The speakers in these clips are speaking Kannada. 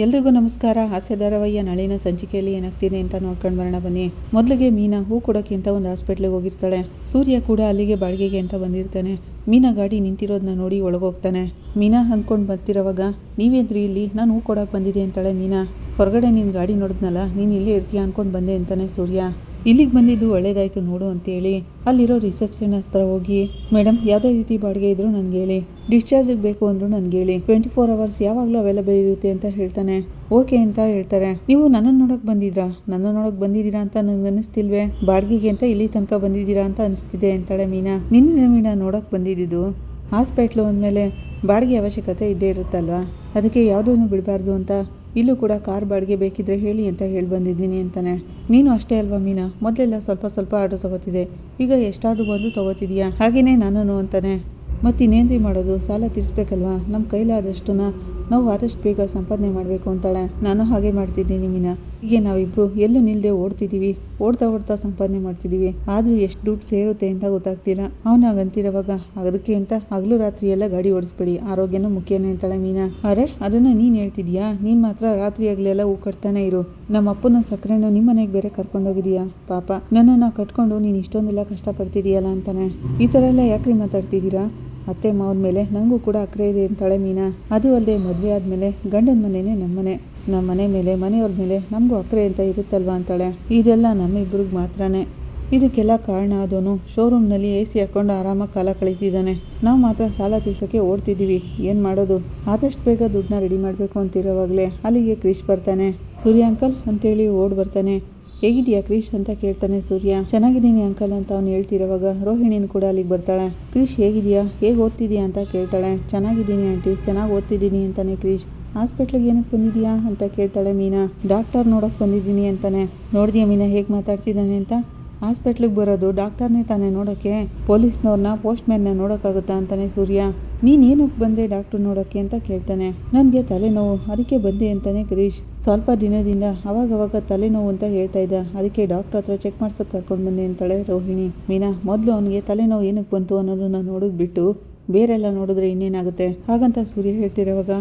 ಎಲ್ರಿಗೂ ನಮಸ್ಕಾರ. ಹಾಸ್ಯ ಧಾರಾವಾಹಿಯ ನಾಳಿನ ಸಂಚಿಕೆಯಲ್ಲಿ ಏನಾಗ್ತಿದೆ ಅಂತ ನೋಡ್ಕೊಂಡು ಬರೋಣ ಬನ್ನಿ. ಮೊದಲಿಗೆ ಮೀನಾ ಹೂ ಕೊಡೋಕ್ಕೆ ಅಂತ ಒಂದು ಹಾಸ್ಪಿಟ್ಲಿಗೆ ಹೋಗಿರ್ತಾಳೆ. ಸೂರ್ಯ ಕೂಡ ಅಲ್ಲಿಗೆ ಬಾಡಿಗೆಗೆ ಅಂತ ಬಂದಿರ್ತಾನೆ. ಮೀನಾ ಗಾಡಿ ನಿಂತಿರೋದನ್ನ ನೋಡಿ ಒಳಗೋಗ್ತಾನೆ. ಮೀನಾ ಅಂದ್ಕೊಂಡು ಬರ್ತಿರೋವಾಗ, ನೀವೇನ್ರಿ ಇಲ್ಲಿ? ನಾನು ಹೂ ಕೊಡೋಕೆ ಬಂದಿದೆ ಅಂತಾಳೆ ಮೀನಾ. ಹೊರಗಡೆ ನಿನ್ನ ಗಾಡಿ ನೋಡಿದ್ನಲ್ಲ, ನೀನು ಇಲ್ಲೇ ಇರ್ತೀಯ ಅಂದ್ಕೊಂಡು ಬಂದೆ ಅಂತಾನೆ ಸೂರ್ಯ. ಇಲ್ಲಿಗೆ ಬಂದಿದ್ದು ಒಳ್ಳೇದಾಯ್ತು ನೋಡು ಅಂತೇಳಿ ಅಲ್ಲಿರೋ ರಿಸೆಪ್ಷನ್ ಹತ್ರ ಹೋಗಿ, ಮೇಡಮ್ ಯಾವುದೇ ರೀತಿ ಬಾಡಿಗೆ ಇದ್ರೂ ನನಗೆ ಹೇಳಿ, ಡಿಸ್ಚಾರ್ಜಿಗೆ ಬೇಕು ಅಂದರೂ ನನಗೆ ಹೇಳಿ, 24 hours ಯಾವಾಗಲೂ ಅವೈಲೇಬಲ್ ಇರುತ್ತೆ ಅಂತ ಹೇಳ್ತಾನೆ. ಓಕೆ ಅಂತ ಹೇಳ್ತಾರೆ. ನೀವು ನನ್ನನ್ನು ನೋಡೋಕೆ ಬಂದಿದ್ದೀರಾ ಅಂತ ನನಗೆ ಅನ್ನಿಸ್ತಿಲ್ವೇ? ಬಾಡಿಗೆಗೆ ಅಂತ ಇಲ್ಲಿ ತನಕ ಬಂದಿದ್ದೀರಾ ಅಂತ ಅನಿಸ್ತಿದೆ ಅಂತಾಳೆ ಮೀನಾ. ನಿನ್ನ ಮೀನಾ ನೋಡೋಕೆ ಬಂದಿದ್ದು ಹಾಸ್ಪಿಟ್ಲು ಅಂದಮೇಲೆ ಬಾಡಿಗೆ ಅವಶ್ಯಕತೆ ಇದ್ದೇ ಇರುತ್ತಲ್ವಾ, ಅದಕ್ಕೆ ಯಾವುದನ್ನು ಬಿಡಬಾರ್ದು ಅಂತ ಇಲ್ಲೂ ಕೂಡ ಕಾರ್ ಬಾಡಿಗೆ ಬೇಕಿದ್ರೆ ಹೇಳಿ ಅಂತ ಹೇಳಿ ಬಂದಿದ್ದೀನಿ ಅಂತಾನೆ. ನೀನು ಅಷ್ಟೇ ಅಲ್ವಾ ಮೀನಾ, ಮೊದಲೆಲ್ಲ ಸ್ವಲ್ಪ ಆರ್ಡರ್ ತೊಗೋತಿದ್ದೆ, ಈಗ ಎಷ್ಟು ಆರ್ಡ್ರ್ ಬಂದರೂ ತೊಗೋತಿದ್ಯಾ, ಹಾಗೆಯೇ ನಾನು ಅಂತಾನೆ. ಮತ್ತಿನ್ನೇನ್ರಿ ಮಾಡೋದು, ಸಾಲ ತೀರಿಸ್ಬೇಕಲ್ವಾ, ನಮ್ಮ ಕೈಲಾದಷ್ಟನ್ನ ನಾವು ಆದಷ್ಟು ಬೇಗ ಸಂಪಾದನೆ ಮಾಡಬೇಕು ಅಂತಾಳೆ. ನಾನು ಹಾಗೆ ಮಾಡ್ತಿದ್ದೀನಿ ಮೀನಾ. ಹೀಗೆ ನಾವಿಬ್ಬರು ಎಲ್ಲೂ ನಿಲ್ಲದೆ ಓಡ್ತಾ ಸಂಪಾದನೆ ಮಾಡ್ತಿದ್ದೀವಿ. ಆದರೂ ಎಷ್ಟು ದುಡ್ಡು ಸೇರುತ್ತೆ ಅಂತ ಗೊತ್ತಾಗ್ತಿಲ್ಲ. ಅವನಾಗಂತಿರೋವಾಗ ಅದಕ್ಕೆ ಅಂತ ಹಗಲು ರಾತ್ರಿ ಎಲ್ಲ ಗಾಡಿ ಓಡಿಸ್ಬೇಡಿ, ಆರೋಗ್ಯನೂ ಮುಖ್ಯನೇ ಅಂತಾಳೆ ಮೀನಾ. ಅರೆ ಅದನ್ನು ನೀನು ಹೇಳ್ತಿದ್ಯಾ? ನೀನು ಮಾತ್ರ ರಾತ್ರಿ ಆಗಲೆಲ್ಲ ಹೂ ಕಟ್ತಾನೆ ಇರು. ನಮ್ಮ ಅಪ್ಪನ ಸಕ್ಕರೆನೂ ನಿಮ್ಮ ಮನೆಗೆ ಬೇರೆ ಕರ್ಕೊಂಡೋಗಿದೀಯಾ? ಪಾಪ ನನ್ನನ್ನು ಕಟ್ಕೊಂಡು ನೀನು ಇಷ್ಟೊಂದೆಲ್ಲ ಕಷ್ಟಪಡ್ತಿದೀಯಲ್ಲ ಅಂತಾನೆ. ಈ ಥರ ಎಲ್ಲ ಯಾಕ್ರಿ ಮಾತಾಡ್ತಿದ್ದೀರಾ? ಅತ್ತೆ ಮಾವನ ಮೇಲೆ ನನಗೂ ಕೂಡ ಅಕ್ರೆ ಇದೆ ಅಂತಾಳೆ ಮೀನಾ. ಅದು ಅಲ್ಲದೆ ಮದುವೆ ಆದಮೇಲೆ ಗಂಡನ ಮನೆಯೇ ನಮ್ಮ ಮನೆ ಮೇಲೆ, ಮನೆಯವ್ರ ಮೇಲೆ ನಮಗೂ ಅಕ್ರೆ ಅಂತ ಇರುತ್ತಲ್ವಾ ಅಂತಾಳೆ. ಇದೆಲ್ಲ ನಮ್ಮಿಬ್ರಿಗೆ ಮಾತ್ರನೇ. ಇದಕ್ಕೆಲ್ಲ ಕಾರಣ ಆದವನು ಶೋರೂಮ್ನಲ್ಲಿ AC ಹಾಕ್ಕೊಂಡು ಆರಾಮಾಗಿ ಕಾಲ ಕಳೀತಿದ್ದಾನೆ. ನಾವು ಮಾತ್ರ ಸಾಲ ತೀರ್ಸೋಕ್ಕೆ ಓಡ್ತಿದ್ದೀವಿ. ಏನು ಮಾಡೋದು? ಆದಷ್ಟು ಬೇಗ ದುಡ್ಡನ್ನ ರೆಡಿ ಮಾಡಬೇಕು ಅಂತಿರೋವಾಗಲೇ ಅಲ್ಲಿಗೆ ಕ್ರಿಶ್ ಬರ್ತಾನೆ. ಸೂರ್ಯ ಅಂಕಲ್ ಅಂತೇಳಿ ಓಡ್ ಬರ್ತಾನೆ. ಹೇಗಿದೆಯಾ ಕ್ರಿಶ್ ಅಂತ ಕೇಳ್ತಾನೆ ಸೂರ್ಯ. ಚೆನ್ನಾಗಿದ್ದೀನಿ ಅಂಕಲ್ ಅಂತ ಅವ್ನು ಹೇಳ್ತಿರೋವಾಗ ರೋಹಿಣಿನ ಕೂಡ ಅಲ್ಲಿಗೆ ಬರ್ತಾಳೆ. ಕ್ರಿಶ್ ಹೇಗಿದೆಯಾ, ಹೇಗೆ ಓದ್ತಿದ್ಯಾ ಅಂತ ಕೇಳ್ತಾಳೆ. ಚೆನ್ನಾಗಿದ್ದೀನಿ ಆಂಟಿ, ಚೆನ್ನಾಗಿ ಓದ್ತಿದ್ದೀನಿ ಅಂತಾನೆ ಕ್ರಿಶ್. ಹಾಸ್ಪಿಟ್ಲಿಗೆ ಏನಕ್ಕೆ ಬಂದಿದೆಯಾ ಅಂತ ಕೇಳ್ತಾಳೆ ಮೀನಾ. ಡಾಕ್ಟರ್ ನೋಡೋಕೆ ಬಂದಿದ್ದೀನಿ ಅಂತಾನೆ. ನೋಡಿದ್ಯಾ ಮೀನಾ ಹೇಗೆ ಮಾತಾಡ್ತಿದ್ದಾನೆ ಅಂತ? ಹಾಸ್ಪಿಟ್ಲಿಗೆ ಬರೋದು ಡಾಕ್ಟರ್ನೇ ತಾನೇ ನೋಡೋಕ್ಕೆ, ಪೊಲೀಸ್ನವ್ರನ್ನ ಪೋಸ್ಟ್ಮ್ಯಾನ್ನ ನೋಡೋಕ್ಕಾಗುತ್ತಾ ಅಂತಾನೆ ಸೂರ್ಯ. ನೀನೇನಕ್ಕೆ ಬಂದೆ ಡಾಕ್ಟ್ರು ನೋಡೋಕ್ಕೆ ಅಂತ ಕೇಳ್ತಾನೆ. ನನಗೆ ತಲೆನೋವು, ಅದಕ್ಕೆ ಬಂದೆ ಅಂತಾನೆ ಕ್ರಿಶ್. ಸ್ವಲ್ಪ ದಿನದಿಂದ ಅವಾಗವಾಗ ತಲೆನೋವು ಅಂತ ಹೇಳ್ತಾ ಇದ್ದ, ಅದಕ್ಕೆ ಡಾಕ್ಟ್ರ್ ಹತ್ರ ಚೆಕ್ ಮಾಡ್ಸೋಕೆ ಕರ್ಕೊಂಡು ಬಂದೆ ಅಂತಾಳೆ ರೋಹಿಣಿ. ಮೀನಾ ಮೊದಲು ಅವನಿಗೆ ತಲೆನೋವು ಏನಕ್ಕೆ ಬಂತು ಅನ್ನೋದನ್ನ ನೋಡಿದ್ಬಿಟ್ಟು ಬೇರೆಲ್ಲ ನೋಡಿದ್ರೆ ಇನ್ನೇನಾಗುತ್ತೆ ಹಾಗಂತ ಸೂರ್ಯ ಹೇಳ್ತಿರೋವಾಗ,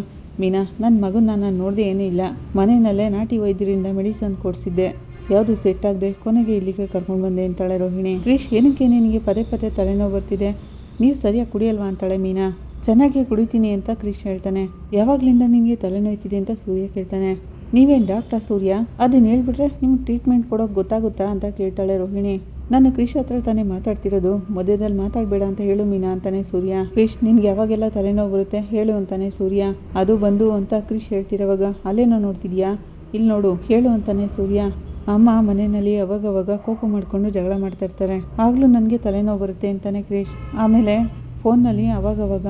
ಮೀನಾ ನನ್ನ ಮಗನ ನಾನು ನೋಡಿದೆ ಏನೂ ಇಲ್ಲ, ಮನೆಯಲ್ಲೇ ನಾಟಿ ವೈದ್ಯರಿಂದ ಮೆಡಿಸನ್ ಕೊಡಿಸಿದ್ದೆ, ಯಾವುದು ಸೆಟ್ ಆಗದೆ ಕೊನೆಗೆ ಇಲ್ಲಿಗೆ ಕರ್ಕೊಂಡು ಬಂದೆ ಅಂತಾಳೆ ರೋಹಿಣಿ. ಕ್ರಿಶ್ ಏನಕ್ಕೆ ನಿನಗೆ ಪದೇ ತಲೆನೋವು ಬರ್ತಿದೆ, ನೀರು ಸರಿಯಾಗಿ ಕುಡಿಯಲ್ವಾ ಅಂತಾಳೆ ಮೀನಾ. ಚೆನ್ನಾಗಿ ಕುಡಿತೀನಿ ಅಂತ ಕ್ರಿಶ್ ಹೇಳ್ತಾನೆ. ಯಾವಾಗಲಿಂದ ನಿನಗೆ ತಲೆನೋಯ್ತಿದೆ ಅಂತ ಸೂರ್ಯ ಕೇಳ್ತಾನೆ. ನೀವೇನು ಡಾಕ್ಟ್ರಾ ಸೂರ್ಯ? ಅದನ್ನ ಹೇಳ್ಬಿಟ್ರೆ ನಿಮ್ಗೆ ಟ್ರೀಟ್ಮೆಂಟ್ ಕೊಡೋಕೆ ಗೊತ್ತಾಗುತ್ತಾ ಅಂತ ಕೇಳ್ತಾಳೆ ರೋಹಿಣಿ. ನಾನು ಕ್ರಿಶ್ ಹತ್ರ ತಾನೇ ಮಾತಾಡ್ತಿರೋದು, ಮಧ್ಯದಲ್ಲಿ ಮಾತಾಡಬೇಡ ಅಂತ ಹೇಳು ಮೀನಾ ಅಂತಾನೆ ಸೂರ್ಯ. ಕ್ರಿಶ್ ನಿನ್ಗೆ ಯಾವಾಗೆಲ್ಲ ತಲೆನೋವು ಬರುತ್ತೆ ಹೇಳು ಅಂತಾನೆ ಸೂರ್ಯ. ಅದು ಬಂದು ಅಂತ ಕ್ರಿಶ್ ಹೇಳ್ತಿರೋವಾಗ, ಅಲ್ಲೇನೋ ನೋಡ್ತಿದ್ಯಾ, ಇಲ್ಲಿ ನೋಡು ಹೇಳು ಅಂತಾನೆ ಸೂರ್ಯ. ಅಮ್ಮ ಮನೆಯಲ್ಲಿ ಅವಾಗವಾಗ ಕೋಪ ಮಾಡಿಕೊಂಡು ಜಗಳ ಮಾಡ್ತಾ ಇರ್ತಾರೆ, ಆಗಲೂ ನನಗೆ ತಲೆನೋವು ಬರುತ್ತೆ ಅಂತಾನೆ ಕ್ರಿಶ್. ಆಮೇಲೆ ಫೋನ್ನಲ್ಲಿ ಅವಾಗವಾಗ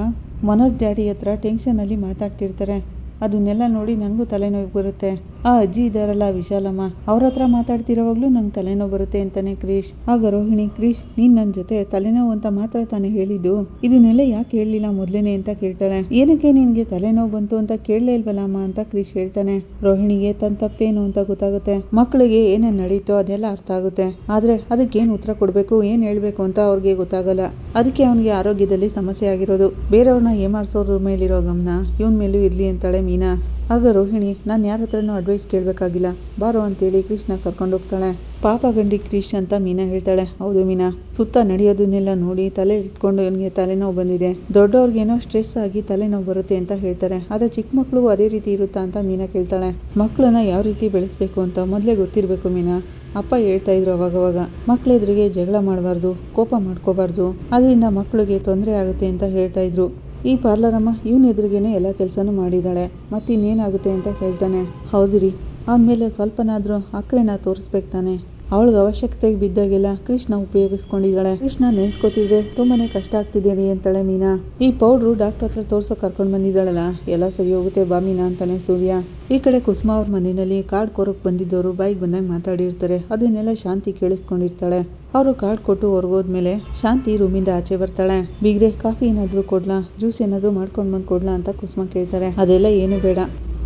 ಮನೋಜ್ ಡ್ಯಾಡಿ ಹತ್ರ ಟೆನ್ಷನಲ್ಲಿ ಮಾತಾಡ್ತಿರ್ತಾರೆ, ಅದನ್ನೆಲ್ಲ ನೋಡಿ ನನಗೂ ತಲೆನೋವು ಬರುತ್ತೆ. ಆ ಅಜ್ಜಿ ಇದ್ದಾರಲ್ಲ ವಿಶಾಲಮ್ಮ, ಅವ್ರ ಹತ್ರ ಮಾತಾಡ್ತಿರೋವಾಗಲೂ ನಂಗೆ ತಲೆನೋವು ಬರುತ್ತೆ ಅಂತಾನೆ ಕ್ರಿಶ್. ಆಗ ರೋಹಿಣಿ, ಕ್ರಿಶ್ ನೀನು ನನ್ನ ಜೊತೆ ತಲೆನೋವು ಅಂತ ಮಾತ್ರ ತಾನೇ ಹೇಳಿದ್ದು, ಇದನ್ನೆಲ್ಲ ಯಾಕೆ ಹೇಳಲಿಲ್ಲ ಮೊದಲೇನೆ ಅಂತ ಕೇಳ್ತಾಳೆ. ಏನಕ್ಕೆ ನಿನಗೆ ತಲೆನೋವು ಬಂತು ಅಂತ ಕೇಳಲೇ ಇಲ್ವಲ್ಲ ಅಮ್ಮ ಅಂತ ಕ್ರಿಶ್ ಹೇಳ್ತಾನೆ. ರೋಹಿಣಿಗೆ ತನ್ನ ತಪ್ಪೇನು ಅಂತ ಗೊತ್ತಾಗುತ್ತೆ. ಮಕ್ಕಳಿಗೆ ಏನೇನು ನಡೀತೋ ಅದೆಲ್ಲ ಅರ್ಥ ಆಗುತ್ತೆ, ಆದರೆ ಅದಕ್ಕೇನು ಉತ್ತರ ಕೊಡಬೇಕು ಏನು ಹೇಳಬೇಕು ಅಂತ ಅವ್ರಿಗೆ ಗೊತ್ತಾಗಲ್ಲ. ಅದಕ್ಕೆ ಅವನಿಗೆ ಆರೋಗ್ಯದಲ್ಲಿ ಸಮಸ್ಯೆ ಆಗಿರೋದು. ಬೇರೆಯವ್ರನ್ನ ಏಮಾರಿಸೋದ್ರ ಮೇಲಿರೋ ಗಮನ ಇವನ ಮೇಲೂ ಇರಲಿ ಅಂತಾಳೆ ಮೀನಾ. ಆಗ ರೋಹಿಣಿ, ನಾನು ಯಾರ ಹತ್ರನೂ ಅಡ್ವೈಸ್ ಕೇಳಬೇಕಾಗಿಲ್ಲ, ಬಾರೋ ಅಂತೇಳಿ ಕ್ರಿಶ್ನ ಕರ್ಕೊಂಡೋಗ್ತಾಳೆ. ಪಾಪ ಗಂಡಿ ಕ್ರಿಶ್ ಅಂತ ಮೀನಾ ಹೇಳ್ತಾಳೆ. ಹೌದು ಮೀನಾ, ಸುತ್ತ ನಡೆಯೋದನ್ನೆಲ್ಲ ನೋಡಿ ತಲೆ ಇಟ್ಕೊಂಡು ಇವನಿಗೆ ತಲೆನೋವು ಬಂದಿದೆ. ದೊಡ್ಡವ್ರಿಗೇನೋ ಸ್ಟ್ರೆಸ್ ಆಗಿ ತಲೆನೋವು ಬರುತ್ತೆ ಅಂತ ಹೇಳ್ತಾರೆ, ಆದರೆ ಚಿಕ್ಕ ಮಕ್ಳಿಗೂ ಅದೇ ರೀತಿ ಇರುತ್ತಾ ಅಂತ ಮೀನಾ ಕೇಳ್ತಾಳೆ. ಮಕ್ಕಳನ್ನ ಯಾವ ರೀತಿ ಬೆಳೆಸ್ಬೇಕು ಅಂತ ಮೊದಲೇ ಗೊತ್ತಿರಬೇಕು ಮೀನಾ. ಅಪ್ಪ ಹೇಳ್ತಾ ಇದ್ರು ಅವಾಗವಾಗ, ಮಕ್ಕಳೆದುರಿಗೆ ಜಗಳ ಮಾಡಬಾರ್ದು, ಕೋಪ ಮಾಡ್ಕೋಬಾರ್ದು, ಅದರಿಂದ ಮಕ್ಕಳಿಗೆ ತೊಂದರೆ ಆಗುತ್ತೆ ಅಂತ ಹೇಳ್ತಾ ಇದ್ರು. ಈ ಪಾರ್ಲರಮ್ಮ ಇವನ ಎದುರಿಗೇನೆ ಎಲ್ಲ ಕೆಲಸನೂ ಮಾಡಿದ್ದಾಳೆ, ಮತ್ತಿನ್ನೇನಾಗುತ್ತೆ ಅಂತ ಕೇಳ್ತಾನೆ. ಹೌದು ರೀ, ಆಮೇಲೆ ಸ್ವಲ್ಪನಾದರೂ ಅಕ್ರೆನ ತೋರಿಸ್ಬೇಕು ತಾನೆ. ಅವಳಿಗೆ ಅವಶ್ಯಕತೆಗೆ ಬಿದ್ದಾಗೆಲ್ಲ ಕೃಷ್ಣ ಉಪಯೋಗಿಸ್ಕೊಂಡಿದ್ದಾಳೆ. ಕೃಷ್ಣ ನೆನೆಸ್ಕೋತಿದ್ರೆ ತುಂಬಾನೇ ಕಷ್ಟ ಆಗ್ತಿದೆ ರೀ ಅಂತಾಳೆ ಮೀನಾ. ಈ ಪೌಡ್ರು ಡಾಕ್ಟರ್ ಹತ್ರ ತೋರ್ಸೋಕೆ ಕರ್ಕೊಂಡು ಬಂದಿದ್ದಾಳಲ್ಲ, ಎಲ್ಲ ಸರಿ ಹೋಗುತ್ತೆ ಬಾ ಮೀನಾ ಅಂತಾನೆ ಸೂರ್ಯ. ಈ ಕಡೆ ಕುಸುಮ ಅವ್ರ ಮನೆಯಲ್ಲಿ ಕಾರ್ಡ್ ಕೊರಕ್ಕೆ ಬಂದಿದ್ದವರು ಬಾಯಿಗೆ ಬಂದಾಗ ಮಾತಾಡಿರ್ತಾರೆ, ಅದನ್ನೆಲ್ಲ ಶಾಂತಿ ಕೇಳಿಸ್ಕೊಂಡಿರ್ತಾಳೆ. ಅವರು ಕಾರ್ಡ್ ಕೊಟ್ಟು ಹೊರಗೋದ್ಮೇಲೆ ಶಾಂತಿ ರೂಮಿಂದ ಆಚೆ ಬರ್ತಾಳೆ. ಬಿಗ್ರೆ ಕಾಫಿ ಏನಾದರೂ ಕೊಡ್ಲಾ, ಜ್ಯೂಸ್ ಏನಾದರೂ ಮಾಡ್ಕೊಂಡು ಬಂದು ಕೊಡ್ಲಾ ಅಂತ ಕುಸುಮ ಕೇಳ್ತಾರೆ. ಅದೆಲ್ಲ ಏನು ಬೇಡ,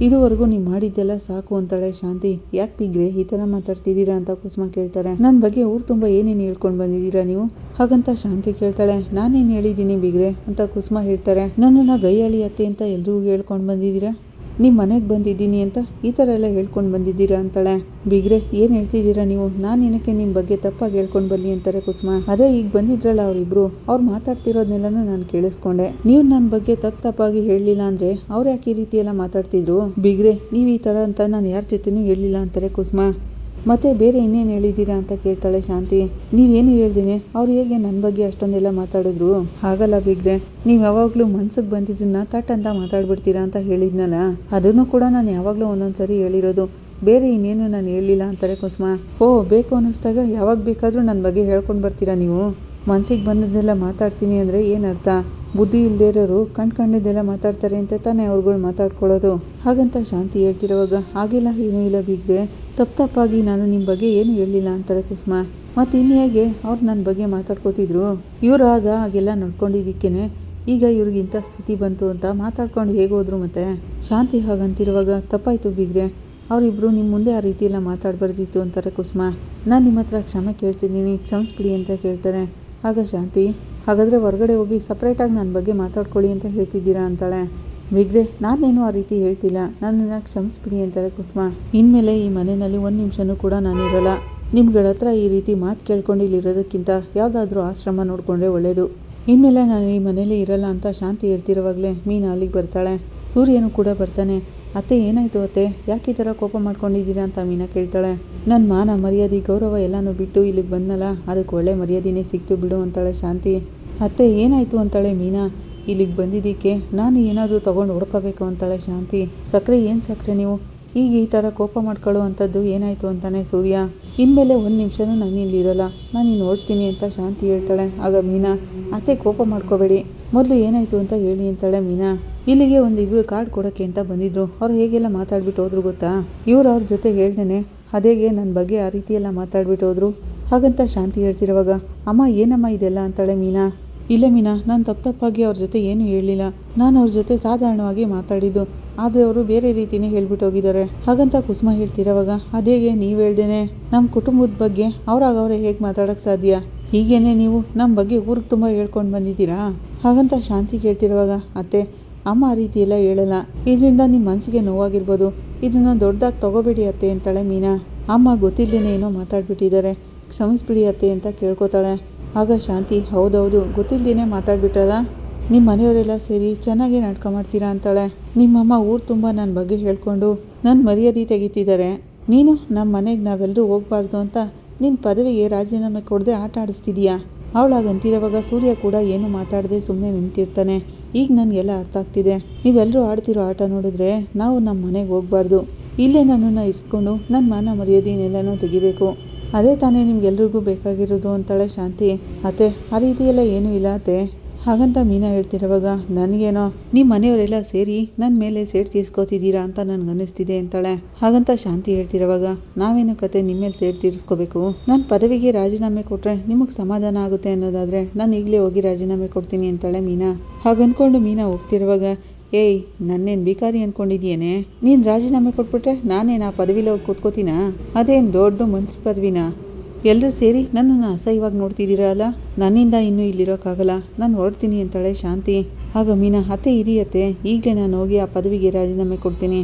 ಇದುವರೆಗೂ ನೀವು ಮಾಡಿದ್ದೆಲ್ಲ ಸಾಕು ಅಂತಾಳೆ ಶಾಂತಿ. ಯಾಕೆ ಬಿಗ್ರೆ ಈ ಥರ ಮಾತಾಡ್ತಿದ್ದೀರಾ ಅಂತ ಕುಸುಮ ಕೇಳ್ತಾರೆ. ನನ್ನ ಬಗ್ಗೆ ಊರು ತುಂಬ ಏನೇನು ಹೇಳ್ಕೊಂಡು ಬಂದಿದ್ದೀರಾ ನೀವು ಹಾಗಂತ ಶಾಂತಿ ಕೇಳ್ತಾಳೆ. ನಾನೇನು ಹೇಳಿದ್ದೀನಿ ಬಿಗ್ರೆ ಅಂತ ಕುಸುಮ ಹೇಳ್ತಾರೆ. ನನ್ನನ್ನು ಗೈಯಾಳಿ ಅತ್ತೆ ಅಂತ ಎಲ್ರಿಗೂ ಹೇಳ್ಕೊಂಡು ಬಂದಿದ್ದೀರಾ, ನಿಮ್ಮ ಮನೆಗೆ ಬಂದಿದ್ದೀನಿ ಅಂತ ಈ ಥರ ಎಲ್ಲ ಹೇಳ್ಕೊಂಡು ಬಂದಿದ್ದೀರಾ ಅಂತಾಳೆ. ಬಿಗ್ರೆ ಏನು ಹೇಳ್ತಿದ್ದೀರಾ ನೀವು? ನಾನು ಏನಕ್ಕೆ ನಿಮ್ಮ ಬಗ್ಗೆ ತಪ್ಪಾಗಿ ಹೇಳ್ಕೊಂಡು ಬರಲಿ ಅಂತಾರೆ ಕುಸುಮ. ಅದೇ ಈಗ ಬಂದಿದ್ರಲ್ಲ ಅವರಿಬ್ರು, ಅವ್ರು ಮಾತಾಡ್ತಿರೋದನ್ನೆಲ್ಲನೂ ನಾನು ಕೇಳಿಸ್ಕೊಂಡೆ. ನೀವು ನನ್ನ ಬಗ್ಗೆ ತಪ್ಪಾಗಿ ಹೇಳಲಿಲ್ಲ ಅಂದರೆ ಅವ್ರು ಯಾಕೆ ಈ ರೀತಿ ಎಲ್ಲ ಮಾತಾಡ್ತಿದ್ರು? ಬಿಗ್ರೆ ನೀವು ಈ ಥರ ಅಂತ ನಾನು ಯಾರ ಜೊತೆನೂ ಹೇಳಿಲ್ಲ ಅಂತಾರೆ ಕುಸುಮ. ಮತ್ತೆ ಬೇರೆ ಇನ್ನೇನು ಹೇಳಿದ್ದೀರಾ ಅಂತ ಕೇಳ್ತಾಳೆ ಶಾಂತಿ. ನೀವೇನು ಹೇಳ್ದೇನೆ ಅವ್ರು ಹೇಗೆ ನನ್ನ ಬಗ್ಗೆ ಅಷ್ಟೊಂದೆಲ್ಲ ಮಾತಾಡಿದ್ರು? ಹಾಗಲ್ಲ ಬಿಗ್ರೆ, ನೀವು ಯಾವಾಗಲೂ ಮನ್ಸಿಗೆ ಬಂದಿದ್ದನ್ನ ತಟ್ ಅಂತ ಮಾತಾಡ್ಬಿಡ್ತೀರಾ ಅಂತ ಹೇಳಿದ್ನಲ್ಲ, ಅದನ್ನು ಕೂಡ ನಾನು ಯಾವಾಗಲೂ ಒಂದೊಂದ್ಸರಿ ಹೇಳಿರೋದು, ಬೇರೆ ಇನ್ನೇನು ನಾನು ಹೇಳಲಿಲ್ಲ ಅಂತಾರೆ ಕುಸುಮ. ಓ, ಬೇಕು ಅನ್ನಿಸ್ದಾಗ ಯಾವಾಗ ಬೇಕಾದರೂ ನನ್ನ ಬಗ್ಗೆ ಹೇಳ್ಕೊಂಡು ಬರ್ತೀರಾ ನೀವು? ಮನ್ಸಿಗೆ ಬಂದದ್ದೆಲ್ಲ ಮಾತಾಡ್ತೀನಿ ಅಂದರೆ ಏನರ್ಥ? ಬುದ್ಧಿ ಇಲ್ಲದೇ ಇರೋರು ಕಂಡಿದ್ದೆಲ್ಲ ಮಾತಾಡ್ತಾರೆ ಅಂತ ತಾನೇ ಅವ್ರುಗಳು ಮಾತಾಡ್ಕೊಳ್ಳೋದು. ಹಾಗಂತ ಶಾಂತಿ ಹೇಳ್ತಿರೋವಾಗ ಹಾಗೆಲ್ಲ ಏನೂ ಇಲ್ಲ ಬಿಗ್ರೆ, ತಪ್ಪಾಗಿ ನಾನು ನಿಮ್ಮ ಬಗ್ಗೆ ಏನು ಹೇಳಲಿಲ್ಲ ಅಂತಾರೆ ಕುಸುಮ. ಮತ್ತು ಇನ್ನು ಹೇಗೆ ಅವ್ರು ನನ್ನ ಬಗ್ಗೆ ಮಾತಾಡ್ಕೋತಿದ್ರು? ಇವರು ಹಾಗೆಲ್ಲ ನಡ್ಕೊಂಡಿದ್ದಕ್ಕೇನೆ ಈಗ ಇವ್ರಿಗಿಂಥ ಸ್ಥಿತಿ ಬಂತು ಅಂತ ಮಾತಾಡ್ಕೊಂಡು ಹೇಗೆ ಹೋದ್ರು? ಮತ್ತೆ ಶಾಂತಿ ಹಾಗಂತಿರುವಾಗ ತಪ್ಪಾಯಿತು ಬಿಗ್ರೆ, ಅವರಿಬ್ಬರು ನಿಮ್ಮ ಮುಂದೆ ಆ ರೀತಿ ಎಲ್ಲ ಮಾತಾಡಬಾರ್ದಿತ್ತು ಅಂತಾರೆ ಕುಸುಮ. ನಾನು ನಿಮ್ಮ ಹತ್ರ ಕ್ಷಮೆ ಕೇಳ್ತಿದ್ದೀನಿ, ಕ್ಷಮಿಸ್ಬಿಡಿ ಅಂತ ಕೇಳ್ತಾರೆ. ಆಗ ಶಾಂತಿ, ಹಾಗಾದರೆ ಹೊರಗಡೆ ಹೋಗಿ ಸಪ್ರೇಟಾಗಿ ನನ್ನ ಬಗ್ಗೆ ಮಾತಾಡ್ಕೊಳ್ಳಿ ಅಂತ ಹೇಳ್ತಿದ್ದೀರಾ ಅಂತಾಳೆ. ಬಿಗ್ರೆ, ನಾನೇನು ಆ ರೀತಿ ಹೇಳ್ತಿಲ್ಲ, ನನ್ನನ್ನು ಕ್ಷಮಿಸ್ಬಿಡಿ ಅಂತಾರೆ ಕುಸುಮ. ಇನ್ಮೇಲೆ ಈ ಮನೆಯಲ್ಲಿ ಒಂದು ನಿಮಿಷನೂ ಕೂಡ ನಾನಿರಲ್ಲ. ನಿಮ್ಗಳ ಹತ್ರ ಈ ರೀತಿ ಮಾತು ಕೇಳ್ಕೊಂಡು ಇಲ್ಲಿರೋದಕ್ಕಿಂತ ಯಾವುದಾದ್ರೂ ಆಶ್ರಮ ನೋಡಿಕೊಂಡ್ರೆ ಒಳ್ಳೆಯದು. ಇನ್ಮೇಲೆ ನಾನು ಈ ಮನೇಲಿ ಇರಲ್ಲ ಅಂತ ಶಾಂತಿ ಹೇಳ್ತಿರೋವಾಗಲೇ ಮೀನಾ ಅಲ್ಲಿಗೆ ಬರ್ತಾಳೆ. ಸೂರ್ಯನು ಕೂಡ ಬರ್ತಾನೆ. ಅತ್ತೆ ಏನಾಯಿತು ಅತ್ತೆ, ಯಾಕೆ ಈ ಥರ ಕೋಪ ಮಾಡ್ಕೊಂಡಿದ್ದೀರಾ ಅಂತ ಮೀನಾ ಕೇಳ್ತಾಳೆ. ನನ್ನ ಮಾನ ಮರ್ಯಾದೆ ಗೌರವ ಎಲ್ಲನೂ ಬಿಟ್ಟು ಇಲ್ಲಿಗೆ ಬಂದನಲ್ಲ, ಅದಕ್ಕೆ ಒಳ್ಳೆ ಮರ್ಯಾದೆನೇ ಸಿಕ್ತು ಬಿಡು ಅಂತಾಳೆ ಶಾಂತಿ. ಅತ್ತೆ ಏನಾಯಿತು ಅಂತಾಳೆ ಮೀನಾ. ಇಲ್ಲಿಗೆ ಬಂದಿದ್ದಕ್ಕೆ ನಾನು ಏನಾದರೂ ತೊಗೊಂಡು ಹೊಡ್ಕೋಬೇಕು ಅಂತಾಳೆ ಶಾಂತಿ. ಸಕ್ಕರೆ ಏನು ಸಕ್ಕರೆ ನೀವು ಈಗ ಈ ಥರ ಕೋಪ ಮಾಡ್ಕೊಳ್ಳೋ ಅಂಥದ್ದು ಏನಾಯಿತು ಅಂತಾನೆ ಸೂರ್ಯ. ಇನ್ಮೇಲೆ ಒಂದು ನಿಮಿಷನೂ ನಾನು ಇಲ್ಲಿರಲ್ಲ, ನಾನು ಇನ್ನು ಹೊರಡ್ತೀನಿ ಅಂತ ಶಾಂತಿ ಹೇಳ್ತಾಳೆ. ಆಗ ಮೀನಾ, ಅತ್ತೆ ಕೋಪ ಮಾಡ್ಕೋಬೇಡಿ, ಮೊದಲು ಏನಾಯಿತು ಅಂತ ಹೇಳಿ ಅಂತಾಳೆ ಮೀನಾ. ಇಲ್ಲಿಗೆ ಇಬ್ಬರು ಕಾರ್ಡ್ ಕೊಡೋಕ್ಕೆ ಅಂತ ಬಂದಿದ್ರು, ಅವ್ರು ಹೇಗೆಲ್ಲ ಮಾತಾಡ್ಬಿಟ್ಟು ಹೋದ್ರು ಗೊತ್ತಾ? ಇವ್ರು ಅವ್ರ ಜೊತೆ ಹೇಳ್ದೇನೆ ಅದೇಗೆ ನನ್ನ ಬಗ್ಗೆ ಆ ರೀತಿ ಎಲ್ಲ ಮಾತಾಡ್ಬಿಟ್ಟು ಹೋದ್ರು. ಹಾಗಂತ ಶಾಂತಿ ಹೇಳ್ತಿರುವಾಗ, ಅಮ್ಮ ಏನಮ್ಮ ಇದೆಲ್ಲ ಅಂತಾಳೆ ಮೀನಾ. ಇಲ್ಲ ಮೀನಾ, ನಾನು ತಪ್ಪಾಗಿ ಅವ್ರ ಜೊತೆ ಏನೂ ಹೇಳಲಿಲ್ಲ, ನಾನು ಅವ್ರ ಜೊತೆ ಸಾಧಾರಣವಾಗಿ ಮಾತಾಡಿದ್ದು, ಆದರೆ ಅವರು ಬೇರೆ ರೀತಿಯೇ ಹೇಳ್ಬಿಟ್ಟು ಹೋಗಿದ್ದಾರೆ. ಹಾಗಂತ ಕುಸುಮ ಹೇಳ್ತಿರೋವಾಗ, ಅದೇಗೆ ನೀವು ಹೇಳ್ದೇನೆ ನಮ್ಮ ಕುಟುಂಬದ ಬಗ್ಗೆ ಅವರೇ ಹೇಗೆ ಮಾತಾಡೋಕ್ಕೆ ಸಾಧ್ಯ? ಹೀಗೇನೆ ನೀವು ನಮ್ಮ ಬಗ್ಗೆ ಊರಿಗೆ ತುಂಬ ಹೇಳ್ಕೊಂಡು ಬಂದಿದ್ದೀರಾ? ಹಾಗಂತ ಶಾಂತಿ ಕೇಳ್ತಿರುವಾಗ, ಅತ್ತೆ ಅಮ್ಮ ಆ ರೀತಿ ಎಲ್ಲ ಹೇಳಲ್ಲ, ಇದರಿಂದ ನಿಮ್ಮ ಮನಸ್ಸಿಗೆ ನೋವಾಗಿರ್ಬೋದು, ಇದನ್ನು ದೊಡ್ಡದಾಗಿ ತಗೋಬೇಡಿ ಅತ್ತೆ ಅಂತಾಳೆ ಮೀನಾ. ಅಮ್ಮ ಗೊತ್ತಿಲ್ಲದೇನೆ ಏನೋ ಮಾತಾಡ್ಬಿಟ್ಟಿದ್ದಾರೆ, ಕ್ಷಮಿಸ್ಬಿಡಿ ಅತ್ತೆ ಅಂತ ಕೇಳ್ಕೊತಾಳೆ. ಆಗ ಶಾಂತಿ, ಹೌದೌದು ಗೊತ್ತಿಲ್ಲದೇನೆ ಮಾತಾಡ್ಬಿಟ್ಟಲ್ಲ, ನಿಮ್ಮ ಮನೆಯವರೆಲ್ಲ ಸೇರಿ ಚೆನ್ನಾಗೇ ನಾಟಕ ಮಾಡ್ತೀರಾ ಅಂತಾಳೆ. ನಿಮ್ಮಮ್ಮ ಊರು ತುಂಬ ನನ್ನ ಬಗ್ಗೆ ಹೇಳ್ಕೊಂಡು ನನ್ನ ಮರ್ಯಾದೆ ತೆಗಿತಿದ್ದಾರೆ, ನೀನು ನಮ್ಮ ಮನೆಗೆ ನಾವೆಲ್ಲರೂ ಹೋಗ್ಬಾರ್ದು ಅಂತ ನಿನ್ನ ಪದವಿಗೆ ರಾಜೀನಾಮೆ ಕೊಡದೆ ಆಟ ಆಡಿಸ್ತಿದೀಯಾ? ಅವಳಾಗಂತಿರೋವಾಗ ಸೂರ್ಯ ಕೂಡ ಏನು ಮಾತಾಡದೆ ಸುಮ್ಮನೆ ನಿಂತಿರ್ತಾನೆ. ಈಗ ನನಗೆಲ್ಲ ಅರ್ಥ ಆಗ್ತಿದೆ, ನೀವೆಲ್ಲರೂ ಆಡ್ತಿರೋ ಆಟ ನೋಡಿದ್ರೆ ನಾವು ನಮ್ಮ ಮನೆಗೆ ಹೋಗ್ಬಾರ್ದು, ಇಲ್ಲೇ ನನ್ನನ್ನು ಇರಿಸ್ಕೊಂಡು ನನ್ನ ಮಾನ ಮರ್ಯಾದೆನೆಲ್ಲನೂ ತೆಗಿಬೇಕು, ಅದೇ ತಾನೇ ನಿಮ್ಗೆಲ್ರಿಗೂ ಬೇಕಾಗಿರೋದು ಅಂತಾಳೆ ಶಾಂತಿ. ಅತ್ತೆ ಆ ರೀತಿಯೆಲ್ಲ ಏನೂ ಇಲ್ಲ ಅತ್ತೆ. ಹಾಗಂತ ಮೀನಾ ಹೇಳ್ತಿರೋವಾಗ, ನನಗೇನೋ ನಿಮ್ಮ ಮನೆಯವರೆಲ್ಲ ಸೇರಿ ನನ್ನ ಮೇಲೆ ಸೇಡ್ ತೀರಿಸ್ಕೋತಿದ್ದೀರಾ ಅಂತ ನನಗನ್ನಿಸ್ತಿದೆ ಅಂತಾಳೆ. ಹಾಗಂತ ಶಾಂತಿ ಹೇಳ್ತಿರೋವಾಗ, ನಾವೇನು ಕತೆ ನಿಮ್ಮ ಮೇಲೆ ಸೇಡ್ ತೀರಿಸ್ಕೋಬೇಕು? ನನ್ನ ಪದವಿಗೆ ರಾಜೀನಾಮೆ ಕೊಟ್ಟರೆ ನಿಮಗೆ ಸಮಾಧಾನ ಆಗುತ್ತೆ ಅನ್ನೋದಾದರೆ ನಾನು ಈಗಲೇ ಹೋಗಿ ರಾಜೀನಾಮೆ ಕೊಡ್ತೀನಿ ಅಂತಾಳೆ ಮೀನಾ. ಹಾಗನ್ಕೊಂಡು ಮೀನಾ ಹೋಗ್ತಿರುವಾಗ, ಏಯ್ ನನ್ನೇನು ಭಿಕಾರಿ ಅಂದ್ಕೊಂಡಿದ್ಯೇನೆ? ನೀನು ರಾಜೀನಾಮೆ ಕೊಟ್ಬಿಟ್ರೆ ನಾನೇನು ಆ ಪದವಿಲಿ ಹೋಗಿ ಕೂತ್ಕೋತೀನಾ? ಅದೇನು ದೊಡ್ಡ ಮಂತ್ರಿ ಪದವಿನಾ? ಎಲ್ಲರೂ ಸೇರಿ ನನ್ನನ್ನು ಅಸಹ್ಯವಾಗಿ ನೋಡ್ತಿದ್ದೀರಲ್ಲ, ನನ್ನಿಂದ ಇನ್ನೂ ಇಲ್ಲಿರೋಕ್ಕಾಗಲ್ಲ, ನಾನು ಹೊರಡ್ತೀನಿ ಅಂತಾಳೆ ಶಾಂತಿ. ಆಗ ಮೀನಾ, ಅತ್ತೆ ಇರಿಯತ್ತೆ, ಈಗಲೇ ನಾನು ಹೋಗಿ ಆ ಪದವಿಗೆ ರಾಜೀನಾಮೆ ಕೊಡ್ತೀನಿ,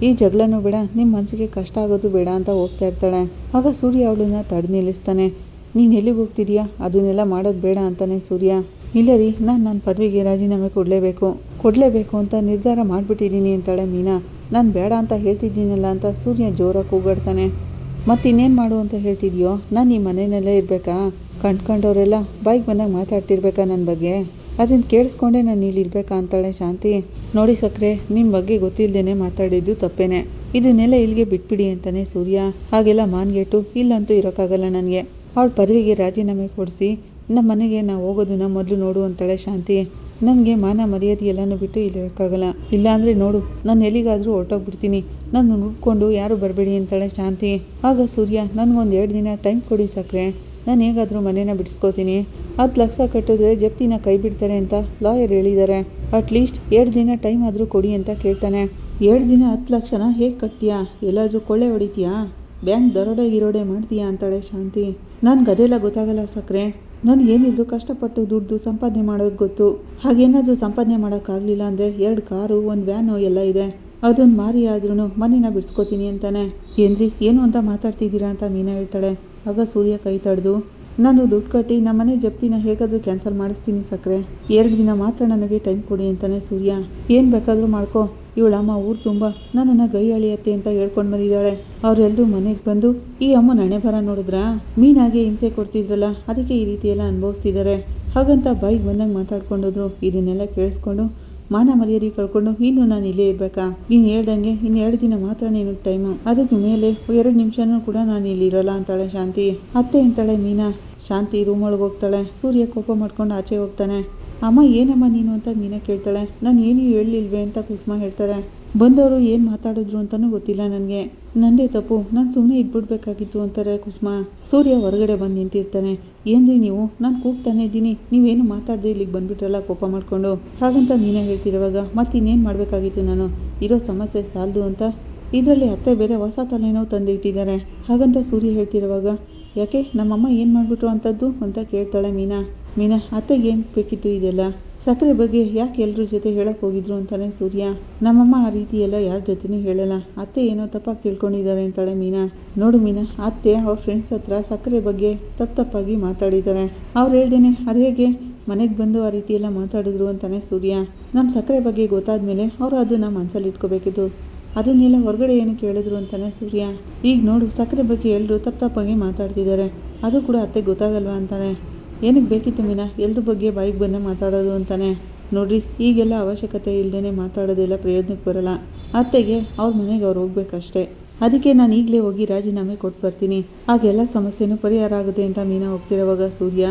ಈ ಜಗಳನೂ ಬೇಡ, ನಿಮ್ಮ ಮನಸ್ಸಿಗೆ ಕಷ್ಟ ಆಗೋದು ಬೇಡ ಅಂತ ಹೋಗ್ತಾ ಇರ್ತಾಳೆ. ಆಗ ಸೂರ್ಯ ಅವಳನ್ನ ತಡೆದು ನಿಲ್ಲಿಸ್ತಾನೆ. ನೀನು ಎಲ್ಲಿಗೆ ಹೋಗ್ತಿದೀಯಾ? ಅದನ್ನೆಲ್ಲ ಮಾಡೋದು ಬೇಡ ಅಂತಾನೆ ಸೂರ್ಯ. ಇಲ್ಲ ರೀ, ನಾನು ನನ್ನ ಪದವಿಗೆ ರಾಜೀನಾಮೆ ಕೊಡಲೇಬೇಕು ಅಂತ ನಿರ್ಧಾರ ಮಾಡಿಬಿಟ್ಟಿದ್ದೀನಿ ಅಂತಾಳೆ ಮೀನಾ. ನಾನು ಬೇಡ ಅಂತ ಹೇಳ್ತಿದ್ದೀನಲ್ಲ ಅಂತ ಸೂರ್ಯ ಜೋರಾಗಿ ಕೂಗಾಡ್ತಾನೆ. ಮತ್ತು ಇನ್ನೇನು ಮಾಡು ಅಂತ ಹೇಳ್ತಿದ್ಯೋ? ನಾನು ಈ ಮನೆಯಲ್ಲೇ ಇರಬೇಕಾ? ಕಂಡ್ಕೊಂಡವರೆಲ್ಲ ಬಾಯಿಗೆ ಬಂದಾಗ ಮಾತಾಡ್ತಿರ್ಬೇಕಾ ನನ್ನ ಬಗ್ಗೆ? ಅದನ್ನು ಕೇಳಿಸ್ಕೊಂಡೆ ನಾನು ಇಲ್ಲಿ ಇರಬೇಕಾ ಅಂತಾಳೆ ಶಾಂತಿ. ನೋಡಿ ಸಕ್ಕರೆ, ನಿಮ್ಮ ಬಗ್ಗೆ ಗೊತ್ತಿಲ್ಲದೇನೆ ಮಾತಾಡಿದ್ದು ತಪ್ಪೇನೆ, ಇದನ್ನೆಲ್ಲ ಇಲ್ಲಿಗೆ ಬಿಟ್ಬಿಡಿ ಅಂತಾನೆ ಸೂರ್ಯ. ಹಾಗೆಲ್ಲ ಮಾನ್ಗೆಟ್ಟು ಇಲ್ಲಂತೂ ಇರೋಕ್ಕಾಗಲ್ಲ ನನಗೆ, ಅವಳ ಪದವಿಗೆ ರಾಜೀನಾಮೆ ಕೊಡಿಸಿ ನಮ್ಮ ಮನೆಗೆ ನಾವು ಹೋಗೋದನ್ನ ಮೊದಲು ನೋಡು ಅಂತಾಳೆ ಶಾಂತಿ. ನನಗೆ ಮಾನ ಮರ್ಯಾದೆ ಎಲ್ಲನೂ ಬಿಟ್ಟು ಇಲ್ಲಿರೋಕ್ಕಾಗಲ್ಲ, ಇಲ್ಲಾಂದರೆ ನೋಡು ನಾನು ಎಲ್ಲಿಗಾದರೂ ಹೊರಟೋಗ್ಬಿಡ್ತೀನಿ, ನಾನು ಹುಡ್ಕೊಂಡು ಯಾರು ಬರಬೇಡಿ ಅಂತಾಳೆ ಶಾಂತಿ. ಆಗ ಸೂರ್ಯ, ನನಗೊಂದು 2 ದಿನ ಟೈಮ್ ಕೊಡಿ ಸಕ್ಕರೆ, ನಾನು ಹೇಗಾದರೂ ಮನೇನ ಬಿಡಿಸ್ಕೋತೀನಿ, 10 ಲಕ್ಷ ಕಟ್ಟಿದ್ರೆ ಜಪ್ತಿನ ಕೈ ಬಿಡ್ತಾರೆ ಅಂತ ಲಾಯರ್ ಹೇಳಿದ್ದಾರೆ, ಅಟ್ಲೀಸ್ಟ್ 2 ದಿನ ಟೈಮ್ ಆದರೂ ಕೊಡಿ ಅಂತ ಕೇಳ್ತಾನೆ. 2 ದಿನ 10 ಲಕ್ಷನ ಹೇಗೆ ಕಟ್ತೀಯಾ? ಎಲ್ಲಾದರೂ ಕೊಳ್ಳೆ ಹೊಡಿತೀಯಾ? ಬ್ಯಾಂಕ್ ದರೋಡೆ ಮಾಡ್ತೀಯಾ ಅಂತಾಳೆ ಶಾಂತಿ. ನನಗೆ ಅದೆಲ್ಲ ಗೊತ್ತಾಗಲ್ಲ ಸಕ್ಕರೆ, ನನಗೇನಿದ್ರು ಕಷ್ಟಪಟ್ಟು ದುಡ್ಡು ಸಂಪಾದನೆ ಮಾಡೋದು ಗೊತ್ತು, ಹಾಗೇನಾದರೂ ಸಂಪಾದನೆ ಮಾಡೋಕ್ಕಾಗಲಿಲ್ಲ ಅಂದರೆ 2 ಕಾರು 1 ವ್ಯಾನು ಎಲ್ಲ ಇದೆ, ಅದನ್ನು ಮಾರಿ ಆದ್ರೂ ಮನೇನ ಬಿಡಿಸ್ಕೋತೀನಿ ಅಂತಾನೆ. ಏನ್ರಿ ಏನು ಅಂತ ಮಾತಾಡ್ತಿದ್ದೀರಾ ಅಂತ ಮೀನಾ ಹೇಳ್ತಾಳೆ. ಆಗ ಸೂರ್ಯ ಕೈ ತಡೆದು, ನಾನು ದುಡ್ಡು ಕಟ್ಟಿ ನಮ್ಮನೆ ಜಪ್ತಿನ ಹೇಗಾದರೂ ಕ್ಯಾನ್ಸಲ್ ಮಾಡಿಸ್ತೀನಿ ಸಕ್ಕರೆ, 2 ದಿನ ಮಾತ್ರ ನನಗೆ ಟೈಮ್ ಕೊಡಿ ಅಂತಾನೆ ಸೂರ್ಯ. ಏನು ಬೇಕಾದರೂ ಮಾಡ್ಕೋ, ಇವಳಮ್ಮ ಊರು ತುಂಬ ನನ್ನನ್ನು ಗೈ ಅಳಿಯತ್ತೆ ಅಂತ ಹೇಳ್ಕೊಂಡು ಬಂದಿದ್ದಾಳೆ. ಅವರೆಲ್ಲರೂ ಮನೆಗೆ ಬಂದು ಈ ಅಮ್ಮನ ಹಣೆ ಬರ ನೋಡಿದ್ರಾ, ಮೀನಾಗೆ ಹಿಂಸೆ ಕೊಡ್ತಿದ್ರಲ್ಲ, ಅದಕ್ಕೆ ಈ ರೀತಿ ಎಲ್ಲ ಅನುಭವಿಸ್ತಿದ್ದಾರೆ ಹಾಗಂತ ಬಾಯಿಗೆ ಬಂದಂಗೆ ಮಾತಾಡ್ಕೊಂಡೋದ್ರು. ಇದನ್ನೆಲ್ಲ ಕೇಳಿಸ್ಕೊಂಡು ಮಾನ ಮರ್ಯಾದೆ ಕಳ್ಕೊಂಡು ಇನ್ನು ನಾನು ಇಲ್ಲೇ ಇರಬೇಕಾ, ನೀನು ಹೇಳ್ದಂಗೆ ಇನ್ನು 2 ದಿನ ಮಾತ್ರ ನೀನು ಟೈಮು, ಅದಕ್ಕೆ ಮೇಲೆ 2 ನಿಮಿಷನೂ ಕೂಡ ನಾನು ಇಲ್ಲಿ ಇರೋಲ್ಲ ಅಂತಾಳೆ ಶಾಂತಿ. ಅತ್ತೆ ಅಂತಾಳೆ ಮೀನಾ. ಶಾಂತಿ ರೂಮ್ ಒಳಗೆ ಹೋಗ್ತಾಳೆ. ಸೂರ್ಯ ಕೋಪ ಮಾಡ್ಕೊಂಡು ಆಚೆ ಹೋಗ್ತಾನೆ. ಅಮ್ಮ ಏನಮ್ಮ ನೀನು ಅಂತ ಮೀನಾ ಕೇಳ್ತಾಳೆ. ನಾನು ಏನು ಹೇಳಲಿಲ್ವೇ ಅಂತ ಕುಸುಮ ಹೇಳ್ತಾರೆ. ಬಂದವರು ಏನು ಮಾತಾಡಿದ್ರು ಅಂತಲೂ ಗೊತ್ತಿಲ್ಲ ನನಗೆ, ನಂದೇ ತಪ್ಪು, ನಾನು ಸುಮ್ಮನೆ ಇದ್ಬಿಡ್ಬೇಕಾಗಿತ್ತು ಅಂತಾರೆ ಕುಸುಮ. ಸೂರ್ಯ ಹೊರಗಡೆ ಬಂದು ನಿಂತಿರ್ತಾನೆ. ಏನ್ರಿ ನೀವು, ನಾನು ಕೂಗ್ತಾನೆ ಇದ್ದೀನಿ, ನೀವೇನು ಮಾತಾಡದೆ ಇಲ್ಲಿಗೆ ಬಂದ್ಬಿಟ್ರಲ್ಲ ಕೋಪ ಮಾಡಿಕೊಂಡು ಹಾಗಂತ ಮೀನಾ ಹೇಳ್ತಿರುವಾಗ, ಮತ್ತಿನ್ನೇನು ಮಾಡಬೇಕಾಗಿತ್ತು, ನಾನು ಇರೋ ಸಮಸ್ಯೆ ಸಾಲದು ಅಂತ ಇದರಲ್ಲಿ ಅತ್ತೆ ಬೇರೆ ಹೊಸ ತಲೆನೋವು ತಂದು ಇಟ್ಟಿದ್ದಾರೆ ಹಾಗಂತ ಸೂರ್ಯ ಹೇಳ್ತಿರುವಾಗ, ಯಾಕೆ ನಮ್ಮಮ್ಮ ಏನು ಮಾಡಿಬಿಟ್ರು ಅಂಥದ್ದು ಅಂತ ಕೇಳ್ತಾಳೆ ಮೀನಾ. ಅತ್ತೆಗೆ ಏನು ಬೇಕಿತ್ತು ಇದೆಲ್ಲ, ಸಕ್ಕರೆ ಬಗ್ಗೆ ಯಾಕೆ ಎಲ್ಲರ ಜೊತೆ ಹೇಳಕ್ಕೆ ಹೋಗಿದ್ರು ಅಂತಾನೆ ಸೂರ್ಯ. ನಮ್ಮಮ್ಮ ಆ ರೀತಿ ಎಲ್ಲ ಯಾರ ಜೊತೆನೂ ಹೇಳಲ್ಲ, ಅತ್ತೆ ಏನೋ ತಪ್ಪಾಗಿ ತಿಳ್ಕೊಂಡಿದ್ದಾರೆ ಅಂತಾಳೆ ಮೀನಾ. ನೋಡು ಮೀನಾ, ಅತ್ತೆ ಅವ್ರ ಫ್ರೆಂಡ್ಸ್ ಹತ್ರ ಸಕ್ಕರೆ ಬಗ್ಗೆ ತಪ್ಪಾಗಿ ಮಾತಾಡಿದ್ದಾರೆ, ಅವ್ರು ಹೇಳ್ದೇನೆ ಅದು ಹೇಗೆ ಮನೆಗೆ ಬಂದು ಆ ರೀತಿ ಎಲ್ಲ ಮಾತಾಡಿದ್ರು ಅಂತಾನೆ ಸೂರ್ಯ. ನಮ್ಮ ಸಕ್ಕರೆ ಬಗ್ಗೆ ಗೊತ್ತಾದ್ಮೇಲೆ ಅವರು ಅದನ್ನು ಮನಸ್ಸಲ್ಲಿ ಇಟ್ಕೋಬೇಕಿತ್ತು, ಅದನ್ನೆಲ್ಲ ಹೊರಗಡೆ ಏನು ಕೇಳಿದ್ರು ಅಂತಾನೆ ಸೂರ್ಯ. ಈಗ ನೋಡು ಸಕ್ಕರೆ ಬಗ್ಗೆ ಎಲ್ಲರೂ ತಪ್ಪಾಗಿ ಮಾತಾಡ್ತಿದ್ದಾರೆ, ಅದು ಕೂಡ ಅತ್ತೆ ಗೊತ್ತಾಗಲ್ವಾ ಅಂತಾನೆ. ಏನಕ್ಕೆ ಬೇಕಿತ್ತು ಮೀನಾ ಎಲ್ಲರ ಬಗ್ಗೆ ಬಾಯಿಗೆ ಬಂದು ಮಾತಾಡೋದು ಅಂತಾನೆ. ನೋಡ್ರಿ ಈಗೆಲ್ಲ ಅವಶ್ಯಕತೆ ಇಲ್ಲದೇ ಮಾತಾಡೋದೆಲ್ಲ ಪ್ರಯೋಜನಕ್ಕೆ ಬರೋಲ್ಲ, ಅತ್ತೆಗೆ ಅವ್ರ ಮನೆಗೆ ಅವ್ರು ಹೋಗ್ಬೇಕಷ್ಟೇ, ಅದಕ್ಕೆ ನಾನು ಈಗಲೇ ಹೋಗಿ ರಾಜೀನಾಮೆ ಕೊಟ್ಟು ಬರ್ತೀನಿ, ಆಗೆಲ್ಲ ಸಮಸ್ಯೆನೂ ಪರಿಹಾರ ಆಗುತ್ತೆ ಅಂತ ಮೀನಾ ಹೋಗ್ತಿರೋವಾಗ ಸೂರ್ಯ,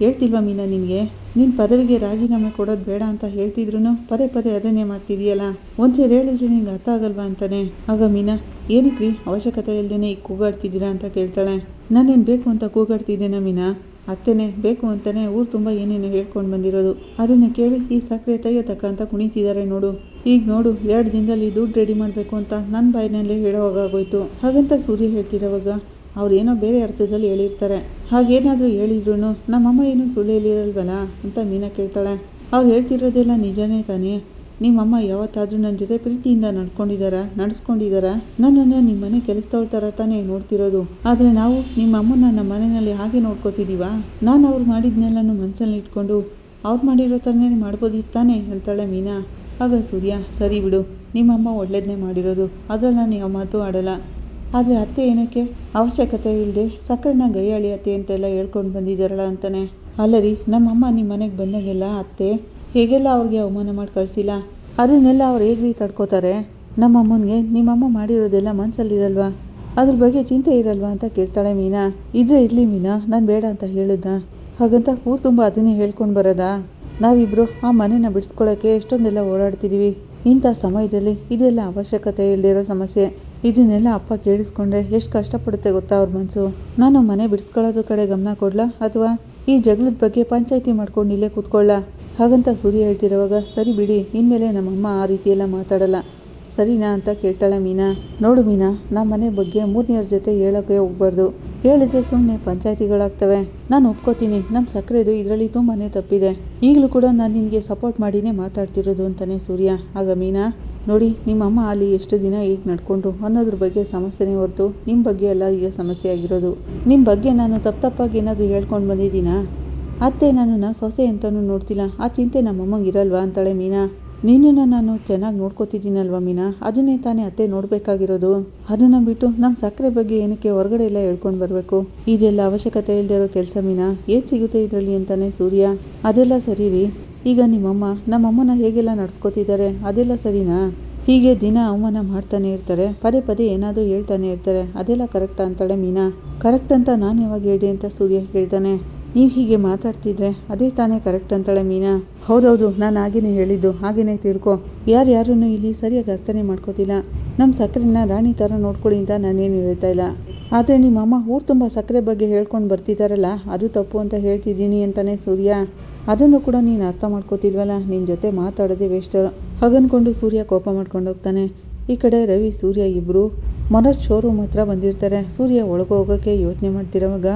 ಹೇಳ್ತಿಲ್ವಾ ಮೀನಾ ನಿನಗೆ, ನಿನ್ನ ಪದವಿಗೆ ರಾಜೀನಾಮೆ ಕೊಡೋದು ಬೇಡ ಅಂತ ಹೇಳ್ತಿದ್ರು ಪದೇ ಅದನ್ನೇ ಮಾಡ್ತಿದೆಯಲ್ಲ, ಒಂದ್ಸರಿ ಹೇಳಿದ್ರೆ ನಿಂಗೆ ಅರ್ಥ ಆಗಲ್ವಾ ಅಂತಾನೆ. ಆಗ ಮೀನಾ, ಏನಕ್ಕೆ ಅವಶ್ಯಕತೆ ಇಲ್ಲದೇ ಈಗ ಕೂಗಾಡ್ತಿದ್ದೀರಾ ಅಂತ ಕೇಳ್ತಾಳೆ. ನಾನೇನು ಬೇಕು ಅಂತ ಕೂಗಾಡ್ತಿದ್ದೇನಾ ಮೀನಾ, ಅತ್ತೆನೇ ಬೇಕು ಅಂತಾನೆ ಊರು ತುಂಬ ಏನೇನು ಹೇಳ್ಕೊಂಡು ಬಂದಿರೋದು, ಅದನ್ನು ಕೇಳಿ ಈ ಸಕ್ಕರೆ ತೆಗೆಯತಕ್ಕ ಅಂತ ಕುಣಿತಿದ್ದಾರೆ ನೋಡು, ಈಗ ನೋಡು 2 ದಿನದಲ್ಲಿ ದುಡ್ಡು ರೆಡಿ ಮಾಡಬೇಕು ಅಂತ ನನ್ನ ಬಾಯಿನಲ್ಲೇ ಹೇಳೋವಾಗೋಯ್ತು ಹಾಗಂತ ಸೂರ್ಯ ಹೇಳ್ತಿರೋವಾಗ, ಅವ್ರೇನೋ ಬೇರೆ ಅರ್ಥದಲ್ಲಿ ಹೇಳಿರ್ತಾರೆ, ಹಾಗೇನಾದರೂ ಹೇಳಿದ್ರು ನಮ್ಮಮ್ಮ ಏನೂ ಸುಳ್ಳು ಹೇಳಿರಲ್ವಲ್ಲ ಅಂತ ಮೀನಾ ಕೇಳ್ತಾಳೆ. ಅವ್ರು ಹೇಳ್ತಿರೋದೆಲ್ಲ ನಿಜನೇ ತಾನೇ, ನಿಮ್ಮಮ್ಮ ಯಾವತ್ತಾದರೂ ನನ್ನ ಜೊತೆ ಪ್ರೀತಿಯಿಂದ ನಡೆಸ್ಕೊಂಡಿದ್ದಾರಾ, ನನ್ನನ್ನು ನಿಮ್ಮ ಮನೆ ಕೆಲಸದವ್ರ ಥರ ತಾನೇ ನೋಡ್ತಿರೋದು, ಆದರೆ ನಾವು ನಿಮ್ಮ ಅಮ್ಮನ ನಮ್ಮ ಮನೆಯಲ್ಲಿ ಹಾಗೆ ನೋಡ್ಕೋತಿದ್ದೀವಾ, ನಾನು ಅವ್ರು ಮಾಡಿದ್ನೆಲ್ಲನೂ ಮನಸ್ಸಲ್ಲಿ ಇಟ್ಕೊಂಡು ಅವ್ರು ಮಾಡಿರೋ ಥರನೇ ಮಾಡ್ಬೋದಿತ್ತಾನೆ ಅಂತಾಳೆ ಮೀನಾ. ಆಗ ಸೂರ್ಯ, ಸರಿ ಬಿಡು, ನಿಮ್ಮಮ್ಮ ಒಳ್ಳೇದನ್ನೇ ಮಾಡಿರೋದು, ಅದರಲ್ಲಿ ನಾನು ಯಾವ ಮಾತು ಆಡಲ್ಲ, ಆದರೆ ಅತ್ತೆ ಏನಕ್ಕೆ ಅವಶ್ಯಕತೆ ಇಲ್ಲದೆ ಸಕ್ಕರೆನ ಗೈ ಅಳಿಯತ್ತೆ ಅಂತೆಲ್ಲ ಹೇಳ್ಕೊಂಡು ಬಂದಿದ್ದಾರಲ್ಲ ಅಂತಾನೆ. ಅಲ್ಲರಿ, ನಮ್ಮಮ್ಮ ನಿಮ್ಮ ಮನೆಗೆ ಬಂದಾಗೆಲ್ಲ ಅತ್ತೆ ಹೇಗೆಲ್ಲ ಅವ್ರಿಗೆ ಅವಮಾನ ಮಾಡಿ ಕಳಿಸಿಲ್ಲ, ಅದನ್ನೆಲ್ಲ ಅವ್ರು ಹೇಗೆ ತಡ್ಕೋತಾರೆ, ನಮ್ಮಮ್ಮನಿಗೆ ನಿಮ್ಮಮ್ಮ ಮಾಡಿರೋದೆಲ್ಲ ಮನಸ್ಸಲ್ಲಿರಲ್ವಾ, ಅದ್ರ ಬಗ್ಗೆ ಚಿಂತೆ ಇರಲ್ವಾ ಅಂತ ಕೇಳ್ತಾಳೆ ಮೀನಾ. ಇದ್ರೆ ಇರಲಿ ಮೀನಾ, ನಾನು ಬೇಡ ಅಂತ ಹೇಳಿದ್ದ ಹಾಗಂತ ಊರು ತುಂಬ ಅದನ್ನೇ ಹೇಳ್ಕೊಂಡು ಬರೋದಾ, ನಾವಿಬ್ಬರು ಆ ಮನೆನ ಬಿಡಿಸ್ಕೊಳ್ಳೋಕ್ಕೆ ಎಷ್ಟೊಂದೆಲ್ಲ ಓಡಾಡ್ತಿದ್ದೀವಿ, ಇಂಥ ಸಮಯದಲ್ಲಿ ಇದೆಲ್ಲ ಅವಶ್ಯಕತೆ ಇಲ್ಲದಿರೋ ಸಮಸ್ಯೆ, ಇದನ್ನೆಲ್ಲ ಅಪ್ಪ ಕೇಳಿಸ್ಕೊಂಡ್ರೆ ಎಷ್ಟು ಕಷ್ಟಪಡುತ್ತೆ ಗೊತ್ತಾ ಅವ್ರ ಮನಸ್ಸು, ನಾನು ಮನೆ ಬಿಡಿಸ್ಕೊಳ್ಳೋದ್ರ ಕಡೆ ಗಮನ ಕೊಡಲಾ ಅಥವಾ ಈ ಜಗಳದ ಬಗ್ಗೆ ಪಂಚಾಯಿತಿ ಮಾಡ್ಕೊಂಡು ಇಲ್ಲೇ ಕೂತ್ಕೊಳ್ಳ ಹಾಗಂತ ಸೂರ್ಯ ಹೇಳ್ತಿರೋವಾಗ, ಸರಿ ಬಿಡಿ, ಇನ್ಮೇಲೆ ನಮ್ಮಮ್ಮ ಆ ರೀತಿಯೆಲ್ಲ ಮಾತಾಡಲ್ಲ ಸರಿನಾ ಅಂತ ಕೇಳ್ತಾಳೆ ಮೀನಾ. ನೋಡು ಮೀನಾ, ನಮ್ಮ ಮನೆ ಬಗ್ಗೆ 3ನೇವ್ರ ಜೊತೆ ಹೇಳೋಕ್ಕೆ ಹೋಗ್ಬಾರ್ದು, ಹೇಳಿದ್ರೆ ಸುಮ್ಮನೆ ಪಂಚಾಯಿತಿಗಳಾಗ್ತವೆ, ನಾನು ಒಪ್ಕೋತೀನಿ ನಮ್ಮ ಸಕ್ಕರೆದು ಇದರಲ್ಲಿ ತುಂಬಾ ತಪ್ಪಿದೆ, ಈಗಲೂ ಕೂಡ ನಾನು ನಿನಗೆ ಸಪೋರ್ಟ್ ಮಾಡಿನೇ ಮಾತಾಡ್ತಿರೋದು ಅಂತಾನೆ ಸೂರ್ಯ. ಆಗ ಮೀನಾ, ನೋಡಿ ನಿಮ್ಮಮ್ಮ ಅಲ್ಲಿ ಎಷ್ಟು ದಿನ ಈಗ ನಡ್ಕೊಂಡ್ರು ಅನ್ನೋದ್ರ ಬಗ್ಗೆ ಸಮಸ್ಯೆನೇ ಹೊರತು ನಿಮ್ಮ ಬಗ್ಗೆ ಎಲ್ಲ ಈಗ ಸಮಸ್ಯೆ ಆಗಿರೋದು, ನಿಮ್ಮ ಬಗ್ಗೆ ನಾನು ತಪ್ಪಾಗಿ ಏನಾದರೂ ಹೇಳ್ಕೊಂಡು ಬಂದಿದ್ದೀನಾ, ಅತ್ತೆ ನನ್ನನ್ನು ಸೊಸೆ ಅಂತಲೂ ನೋಡ್ತಿಲ್ಲ, ಆ ಚಿಂತೆ ನಮ್ಮಮ್ಮಂಗೆ ಇರಲ್ವಾ ಅಂತಾಳೆ ಮೀನಾ. ನೀನನ್ನು ನಾನು ಚೆನ್ನಾಗಿ ನೋಡ್ಕೋತಿದ್ದೀನಲ್ವ ಮೀನಾ, ಅದನ್ನೇ ತಾನೇ ಅತ್ತೆ ನೋಡಬೇಕಾಗಿರೋದು, ಅದನ್ನು ಬಿಟ್ಟು ನಮ್ಮ ಸಕ್ಕರೆ ಬಗ್ಗೆ ಏನಕ್ಕೆ ಹೊರಗಡೆ ಎಲ್ಲ ಹೇಳ್ಕೊಂಡು ಬರಬೇಕು, ಇದೆಲ್ಲ ಅವಶ್ಯಕತೆ ಇಲ್ಲದೆ ಇರೋ ಕೆಲಸ ಮೀನಾ, ಏನು ಸಿಗುತ್ತೆ ಇದರಲ್ಲಿ ಅಂತಾನೆ ಸೂರ್ಯ. ಅದೆಲ್ಲ ಸರಿ ರೀ, ಈಗ ನಿಮ್ಮಮ್ಮ ನಮ್ಮಮ್ಮನ ಹೇಗೆಲ್ಲ ನಡ್ಸ್ಕೊತಿದ್ದಾರೆ ಅದೆಲ್ಲ ಸರಿನಾ, ಹೀಗೆ ದಿನ ಅವಮಾನ ಮಾಡ್ತಾನೆ ಇರ್ತಾರೆ, ಪದೇ ಏನಾದರೂ ಹೇಳ್ತಾನೆ ಇರ್ತಾರೆ, ಅದೆಲ್ಲ ಕರೆಕ್ಟಾ ಅಂತಾಳೆ ಮೀನಾ. ಕರೆಕ್ಟ್ ಅಂತ ನಾನು ಯಾವಾಗ ಹೇಳಿದೆ ಅಂತ ಸೂರ್ಯ ಹೇಳ್ತಾನೆ. ನೀವು ಹೀಗೆ ಮಾತಾಡ್ತಿದ್ರೆ ಅದೇ ತಾನೇ ಕರೆಕ್ಟ್ ಅಂತಾಳೆ ಮೀನಾ. ಹೌದೌದು, ನಾನು ಹಾಗೇನೆ ಹೇಳಿದ್ದು, ಹಾಗೇನೆ ತಿಳ್ಕೊ, ಯಾರ್ಯಾರನ್ನು ಇಲ್ಲಿ ಸರಿಯಾಗಿ ಅರ್ಥನೇ ಮಾಡ್ಕೋತಿಲ್ಲ, ನಮ್ಮ ಸಕ್ಕರೆನ ರಾಣಿ ಥರ ನೋಡ್ಕೊಳ್ಳಿ ಅಂತ ನಾನೇನು ಹೇಳ್ತಾ ಇಲ್ಲ, ಆದರೆ ನಿಮ್ಮಮ್ಮ ಊರು ತುಂಬ ಸಕ್ಕರೆ ಬಗ್ಗೆ ಹೇಳ್ಕೊಂಡು ಬರ್ತಿದ್ದಾರಲ್ಲ ಅದು ತಪ್ಪು ಅಂತ ಹೇಳ್ತಿದ್ದೀನಿ ಅಂತಾನೆ ಸೂರ್ಯ. ಅದನ್ನು ಕೂಡ ನೀನು ಅರ್ಥ ಮಾಡ್ಕೋತಿಲ್ವಲ್ಲ, ನಿನ್ನ ಜೊತೆ ಮಾತಾಡೋದೇ ವೇಸ್ಟ್ ಹಾಗನ್ಕೊಂಡು ಸೂರ್ಯ ಕೋಪ ಮಾಡ್ಕೊಂಡು ಹೋಗ್ತಾನೆ. ಈ ಕಡೆ ರವಿ ಸೂರ್ಯ ಇಬ್ಬರು ಮನೋಜ್ ಶೋರೂಮ್ ಹತ್ರ ಬಂದಿರ್ತಾರೆ. ಸೂರ್ಯ ಒಳಗೆ ಹೋಗೋಕ್ಕೆ ಯೋಚನೆ ಮಾಡ್ತಿರೋವಾಗ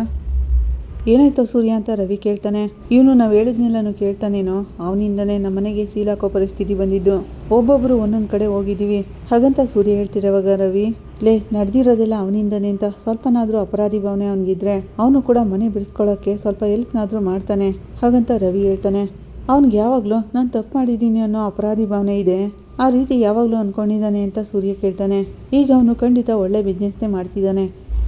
ಏನಾಯ್ತೋ ಸೂರ್ಯ ಅಂತ ರವಿ ಕೇಳ್ತಾನೆ. ಇವನು ನಾವು ಹೇಳಿದ್ನೆಲ್ಲನೂ ಕೇಳ್ತಾನೇನೋ, ಅವನಿಂದನೇ ನಮ್ಮನೆಗೆ ಸೀಲಾಕೋ ಪರಿಸ್ಥಿತಿ ಬಂದಿದ್ದು. ಒಬ್ಬೊಬ್ರು ಒಂದೊಂದು ಕಡೆ ಹೋಗಿದ್ದೀವಿ. ಹಾಗಂತ ಸೂರ್ಯ ಹೇಳ್ತಿರೋವಾಗ ರವಿ, ಲೇ ನಡೆದಿರೋದೆಲ್ಲ ಅವನಿಂದನೇ ಅಂತ ಸ್ವಲ್ಪನಾದರೂ ಅಪರಾಧಿ ಭಾವನೆ ಅವನಿಗಿದ್ರೆ ಅವನು ಕೂಡ ಮನೆ ಬಿಡಿಸ್ಕೊಳ್ಳೋಕ್ಕೆ ಸ್ವಲ್ಪ ಹೆಲ್ಪ್ನಾದರೂ ಮಾಡ್ತಾನೆ. ಹಾಗಂತ ರವಿ ಹೇಳ್ತಾನೆ, ಅವ್ನಿಗೆ ಯಾವಾಗಲೂ ನಾನು ತಪ್ಪು ಮಾಡಿದ್ದೀನಿ ಅನ್ನೋ ಅಪರಾಧಿ ಭಾವನೆ ಇದೆ, ಆ ರೀತಿ ಯಾವಾಗಲೂ ಅಂದ್ಕೊಂಡಿದ್ದಾನೆ ಅಂತ ಸೂರ್ಯ ಕೇಳ್ತಾನೆ. ಈಗ ಅವನು ಖಂಡಿತ ಒಳ್ಳೆ ಬಿಸ್ನೆಸ್ನೇ ಮಾಡ್ತಿದ್ದಾನೆ,